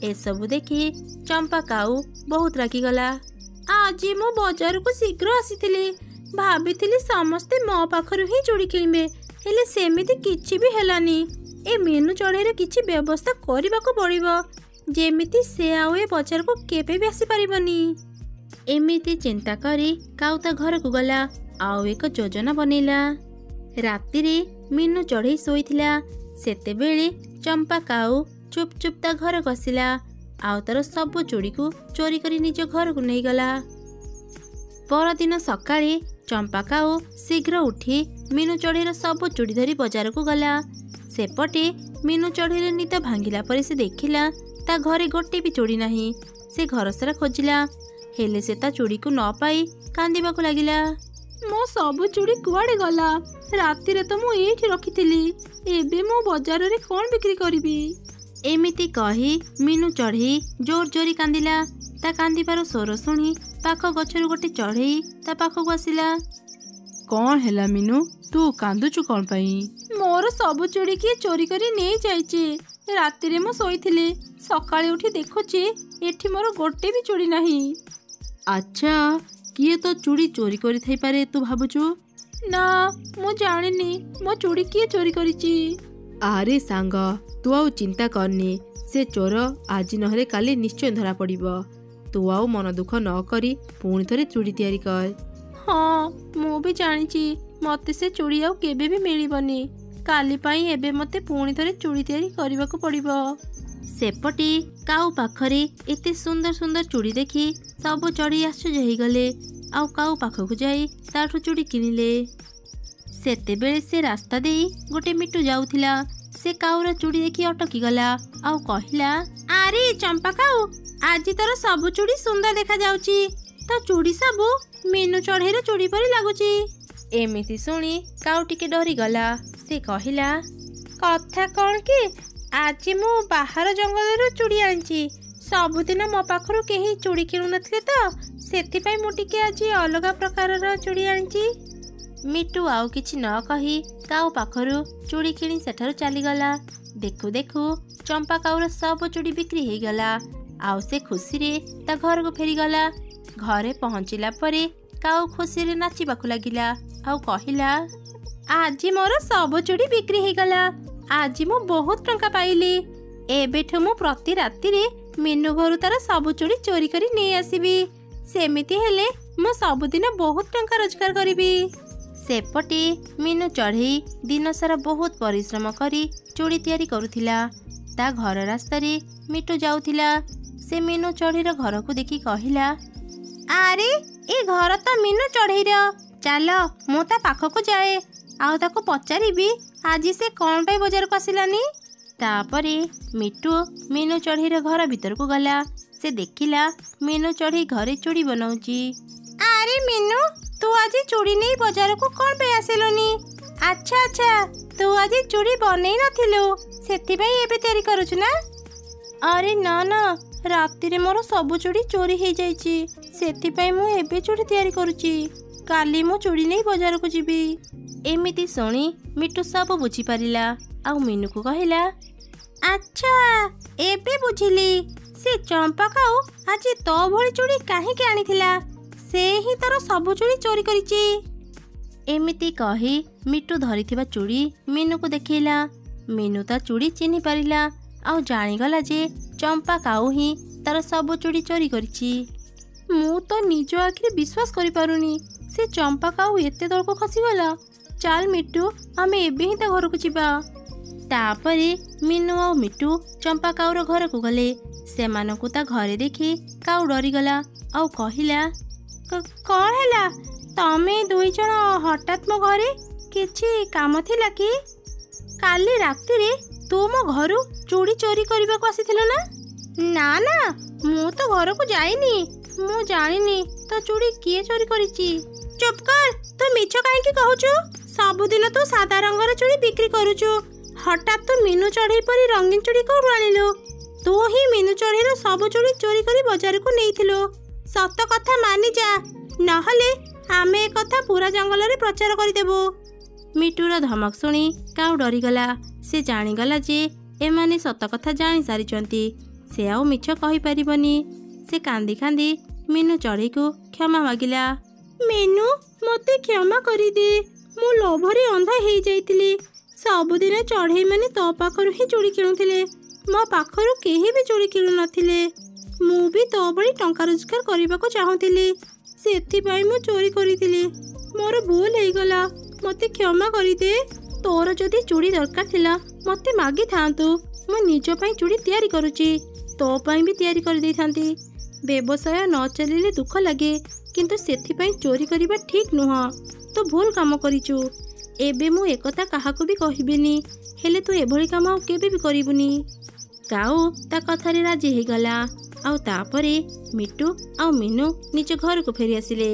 ଏସବୁ ଦେଖି ଚମ୍ପା କାଉ ବହୁତ ରାଗିଗଲା। ଆଜି ମୁଁ ବଜାରକୁ ଶୀଘ୍ର ଆସିଥିଲି, ଭାବିଥିଲି ସମସ୍ତେ ମୋ ପାଖରୁ ହିଁ ଚୁଡ଼ି କିଣିବେ, ହେଲେ ସେମିତି କିଛି ବି ହେଲାନି। ଏ ମିନୁ ଚଢ଼େଇର କିଛି ବ୍ୟବସ୍ଥା କରିବାକୁ ପଡ଼ିବ, ଯେମିତି ସେ ଆଉ ଏ ବଜାରକୁ କେବେ ବି ଆସିପାରିବନି। ଏମିତି ଚିନ୍ତା କରି କାଉ ତା ଘରକୁ ଗଲା ଆଉ ଏକ ଯୋଜନା ବନେଇଲା। ରାତିରେ ମିନୁ ଚଢ଼େଇ ଶୋଇଥିଲା, ସେତେବେଳେ ଚମ୍ପା କାଉ ଚୁପ୍ ଚୁପ୍ ତା ଘରକୁ ଆସିଲା ଆଉ ତାର ସବୁ ଚୁଡ଼ିକୁ ଚୋରି କରି ନିଜ ଘରକୁ ନେଇଗଲା। ପରଦିନ ସକାଳେ ଚମ୍ପା କାଉ ଶୀଘ୍ର ଉଠି ମିନୁ ଚଢ଼େଇର ସବୁ ଚୁଡ଼ି ଧରି ବଜାରକୁ ଗଲା। ସେପଟେ ମିନୁ ଚଢ଼େଇର ନିଦ ଭାଙ୍ଗିଲା ପରେ ସେ ଦେଖିଲା ତା ଘରେ ଗୋଟେ ବି ଚୁଡ଼ି ନାହିଁ। ସେ ଘର ସାରା ଖୋଜିଲା, ହେଲେ ସେ ତା ଚୁଡ଼ିକୁ ନ ପାଇ କାନ୍ଦିବାକୁ ଲାଗିଲା। ମୋ ସବୁ ଚୁଡ଼ି କୁଆଡ଼େ ଗଲା? ରାତିରେ ତ ମୁଁ ଏଇଠି ରଖିଥିଲି, ଏବେ ମୁଁ ବଜାରରେ କ'ଣ ବିକ୍ରି କରିବି? ଏମିତି କହି ମିନୁ ଚଢ଼େଇ ଜୋର ଜୋରି କାନ୍ଦିଲା। ତା କାନ୍ଦିବାର ସ୍ୱର ଶୁଣି ପାଖ ଗଛରୁ ଗୋଟେ ଚଢ଼େଇ ତା ପାଖକୁ ଆସିଲା। କ'ଣ ହେଲା ମିନୁ, ତୁ କାନ୍ଦୁଛୁ କ'ଣ ପାଇଁ? ମୋର ସବୁ ଚୁଡ଼ି କିଏ ଚୋରି କରି ନେଇ ଯାଇଛି। ରାତିରେ ମୁଁ ଶୋଇଥିଲି, ସକାଳେ ଉଠି ଦେଖୁଛି ଏଠି ମୋର ଗୋଟେ ବି ଚୁଡ଼ି ନାହିଁ। ଆଚ୍ଛା, କିଏ ତ ଚୁଡ଼ି ଚୋରି କରିଥାଇପାରେ ତୁ ଭାବୁଛୁ? ନା, ମୁଁ ଜାଣିନି ମୋ ଚୁଡ଼ି କିଏ ଚୋରି କରିଛି। ଆରେ ସାଙ୍ଗ, ତୁ ଆଉ ଚିନ୍ତା କରନି, ସେ ଚୋର ଆଜି ନହେଲେ କାଲି ନିଶ୍ଚୟ ଧରା ପଡ଼ିବ। ତୁ ଆଉ ମନ ଦୁଃଖ ନ କରି ପୁଣି ଥରେ ଚୁଡ଼ି ତିଆରି କର। ହଁ, ମୁଁ ବି ଜାଣିଛି ମତେ ସେ ଚୁଡ଼ି ଆଉ କେବେ ବି ମିଳିବନି। କାଲି ପାଇଁ ଏବେ ମତେ ପୁଣି ଥରେ ଚୁଡ଼ି ତିଆରି କରିବାକୁ ପଡ଼ିବ। ସେପଟେ କାଉ ପାଖରେ ଏତେ ସୁନ୍ଦର ସୁନ୍ଦର ଚୁଡ଼ି ଦେଖି ସବୁ ଚଢ଼େଇ ଆଶ୍ଚର୍ଯ୍ୟ ହେଇଗଲେ ଆଉ କାଉ ପାଖକୁ ଯାଇ ତାଠୁ ଚୁଡ଼ି କିଣିଲେ। ସେତେବେଳେ ସେ ରାସ୍ତା ଦେଇ ଗୋଟେ ମିଟୁ ଯାଉଥିଲା। ସେ କାଉର ଚୁଡ଼ି ଦେଖି ଅଟକିଗଲା ଆଉ କହିଲା, ଆରେ ଚମ୍ପା କାଉ, ଆଜି ତୋର ସବୁ ଚୁଡ଼ି ସୁନ୍ଦର ଦେଖାଯାଉଛି। ତ ଚୁଡ଼ି ସବୁ ମିନୁ ଚଢ଼େଇର ଚୁଡ଼ି ପରି ଲାଗୁଛି। ଏମିତି ଶୁଣି କାଉ ଟିକେ ଡରିଗଲା। ସେ କହିଲା, କଥା କ'ଣ କି, ଆଜି ମୁଁ ବାହାର ଜଙ୍ଗଲରୁ ଚୁଡ଼ି ଆଣିଛି। ସବୁଦିନ ମୋ ପାଖରୁ କେହି ଚୁଡ଼ି କିଣୁନଥିଲେ ତ, ସେଥିପାଇଁ ମୁଁ ଟିକେ ଆଜି ଅଲଗା ପ୍ରକାରର ଚୁଡ଼ି ଆଣିଛି। ମିଟୁ ଆଉ କିଛି ନ କହି କାଉ ପାଖରୁ ଚୁଡ଼ି କିଣି ସେଠାରୁ ଚାଲିଗଲା। ଦେଖୁ ଦେଖୁ ଚମ୍ପା କାଉର ସବୁ ଚୁଡ଼ି ବିକ୍ରି ହେଇଗଲା ଆଉ ସେ ଖୁସିରେ ତା ଘରକୁ ଫେରିଗଲା। ଘରେ ପହଞ୍ଚିଲା ପରେ କାଉ ଖୁସିରେ ନାଚିବାକୁ ଲାଗିଲା ଆଉ କହିଲା, ଆଜି ମୋର ସବୁ ଚୁଡ଼ି ବିକ୍ରି ହେଇଗଲା, ଆଜି ମୁଁ ବହୁତ ଟଙ୍କା ପାଇଲି। ଏବେଠୁ ମୁଁ ପ୍ରତି ରାତିରେ ମିନୁ ଘରୁ ତାର ସବୁ ଚୁଡ଼ି ଚୋରି କରି ନେଇ ଆସିବି। ସେମିତି ହେଲେ ମୁଁ ସବୁଦିନ ବହୁତ ଟଙ୍କା ରୋଜଗାର କରିବି। ସେପଟେ ମିନୁ ଚଢ଼େଇ ଦିନସାରା ବହୁତ ପରିଶ୍ରମ କରି ଚୁଡ଼ି ତିଆରି କରୁଥିଲା। ତା ଘର ରାସ୍ତାରେ ମିଟୁ ଯାଉଥିଲା। ସେ ମିନୁ ଚଢ଼େଇର ଘରକୁ ଦେଖି କହିଲା, ଆରେ ଏ ଘର ତ ମିନୁ ଚଢ଼େଇର, ଚାଲ ମୁଁ ତା ପାଖକୁ ଯାଏ ଆଉ ତାକୁ ପଚାରିବି ଆଜି ସେ କ'ଣ ପାଇଁ ବଜାରକୁ ଆସିଲାନି। ତାପରେ ମିଟୁ ମିନୁ ଚଢ଼େଇର ଘର ଭିତରକୁ ଗଲା। ସେ ଦେଖିଲା ମିନୁ ଚଢ଼େଇ ଘରେ ଚୁଡ଼ି ବନାଉଛି। ଆରେ ମିନୁ, ତୁ ଆଜି ଚୁଡ଼ି ନେଇ ବଜାରକୁ କ'ଣ ପାଇଁ ଆସିଲୁନି? ଆଚ୍ଛା ଆଚ୍ଛା, ତୁ ଆଜି ଚୁଡ଼ି ବନେଇ ନଥିଲୁ, ସେଥିପାଇଁ ଏବେ ତିଆରି କରୁଛୁ ନା? ଆରେ ନା ନା, ରାତିରେ ମୋର ସବୁ ଚୁଡ଼ି ଚୋରି ହେଇଯାଇଛି। ସେଥିପାଇଁ ମୁଁ ଏବେ ଚୁଡ଼ି ତିଆରି କରୁଛି। କାଲି ମୁଁ ଚୁଡ଼ି ନେଇ ବଜାରକୁ ଯିବି। ଏମିତି ଶୁଣି ମିଟୁ ସବୁ ବୁଝିପାରିଲା ଆଉ ମିନୁକୁ କହିଲା, ଆଚ୍ଛା ଏବେ ବୁଝିଲି, ସେ ଚମ୍ପା କାଉ ଆଜି ତୋ ଭଳି ଚୁଡ଼ି କାହିଁକି ଆଣିଥିଲା। ସେ ହିଁ ତୋର ସବୁ ଚୁଡ଼ି ଚୋରି କରିଛି। ଏମିତି କହି ମିଟୁ ଧରିଥିବା ଚୁଡ଼ି ମିନୁକୁ ଦେଖେଇଲା। ମିନୁ ତା ଚୁଡ଼ି ଚିହ୍ନି ପାରିଲା ଆଉ ଜାଣିଗଲା ଯେ ଚମ୍ପା କାଉ ହିଁ ତାର ସବୁ ଚୁଡ଼ି ଚୋରି କରିଛି। ମୁଁ ତ ନିଜ ଆଖିରେ ବିଶ୍ୱାସ କରିପାରୁନି, ସେ ଚମ୍ପା କାଉ ଏତେ ତଳକୁ ଖସିଗଲା। ଚାଲ ମିଟୁ, ଆମେ ଏବେ ହିଁ ତା ଘରକୁ ଯିବା। ତାପରେ ମିନୁ ଆଉ ମିଟୁ ଚମ୍ପା କାଉର ଘରକୁ ଗଲେ। ସେମାନଙ୍କୁ ତା ଘରେ ଦେଖି କାଉ ଡରିଗଲା ଆଉ କହିଲା, କଣ ହେଲା? ତମେ ଦୁଇ ଜଣ ହଠାତ୍ ମୋ ଘରେ? କିଛି କାମ ଥିଲା କି? କାଲି ରାତିରେ ତୁ ମୋ ଘରୁ ଚୁଡ଼ି ଚୋରି କରିବାକୁ ଆସିଥିଲୁ ନା? ନା ନା, ମୁଁ ତ ଘରକୁ ଯାଇନି। ମୁଁ ଜାଣିନି ତୋ ଚୁଡ଼ି କିଏ ଚୋରି କରିଛି। ଚୁପ୍ କର, ତୁ ମିଛ କାହିଁକି କହୁଛୁ? ସବୁଦିନ ତୁ ସାଦା ରଙ୍ଗର ଚୁଡ଼ି ବିକ୍ରି କରୁଛୁ। ହଠାତ୍ ତୁ ମିନୁ ଚଢ଼େଇ ପରି ରଙ୍ଗୀନ ଚୁଡ଼ି କୋଉଠୁ ଆଣିଲୁ? ତୁ ହିଁ ମିନୁ ଚଢ଼େଇର ସବୁ ଚୁଡ଼ି ଚୋରି କରି ବଜାରକୁ ନେଇଥିଲୁ। ସତ କଥା ମାନି ଯା, ନହେଲେ ଆମେ ଏ କଥା ପୁରା ଜଙ୍ଗଲରେ ପ୍ରଚାର କରିଦେବୁ। ମିଟୁର ଧମକ ଶୁଣି କାଉ ଡରିଗଲା। ସେ ଜାଣିଗଲା ଯେ ଏମାନେ ସତ କଥା ଜାଣି ସାରିଛନ୍ତି। ସେ ଆଉ ମିଛ କହିପାରିବନି। ସେ କାନ୍ଦି କାନ୍ଦି ମିନୁ ଚଢ଼େଇକୁ କ୍ଷମା ମାଗିଲା। ମିନୁ, ମୋତେ କ୍ଷମା କରିଦେ। ମୁଁ ଲୋଭରେ ଅନ୍ଧ ହେଇଯାଇଥିଲି। ସବୁଦିନ ଚଢ଼େଇମାନେ ତୋ ପାଖରୁ ହିଁ ଚୁଡ଼ି କିଣୁଥିଲେ। ମୋ ପାଖରୁ କେହି ବି ଚୁଡ଼ି କିଣୁନଥିଲେ। ମୁଁ ବି ତୋ ଭଳି ଟଙ୍କା ରୋଜଗାର କରିବାକୁ ଚାହୁଁଥିଲି। ସେଥିପାଇଁ ମୁଁ ଚୋରି କରିଥିଲି। ମୋର ଭୁଲ ହେଇଗଲା, ମୋତେ କ୍ଷମା କରିଦେ। ତୋର ଯଦି ଚୁଡ଼ି ଦରକାର ଥିଲା ମୋତେ ମାଗିଥାନ୍ତୁ। ମୁଁ ନିଜ ପାଇଁ ଚୁଡ଼ି ତିଆରି କରୁଛି, ତୋ ପାଇଁ ବି ତିଆରି କରିଦେଇଥାନ୍ତି। ବ୍ୟବସାୟ ନ ଚାଲିଲେ ଦୁଃଖ ଲାଗେ, କିନ୍ତୁ ସେଥିପାଇଁ ଚୋରି କରିବା ଠିକ୍ ନୁହଁ। ତୁ ଭୁଲ କାମ କରିଛୁ। ଏବେ ମୁଁ ଏକଥା କାହାକୁ ବି କହିବିନି, ହେଲେ ତୁ ଏଭଳି କାମ ଆଉ କେବେ ବି କରିବୁନି। କାଉ ତା କଥାରେ ରାଜି ହେଇଗଲା ଆଉ ତାପରେ ମିଟୁ ଆଉ ମିନୁ ନିଜ ଘରକୁ ଫେରି ଆସିଲେ।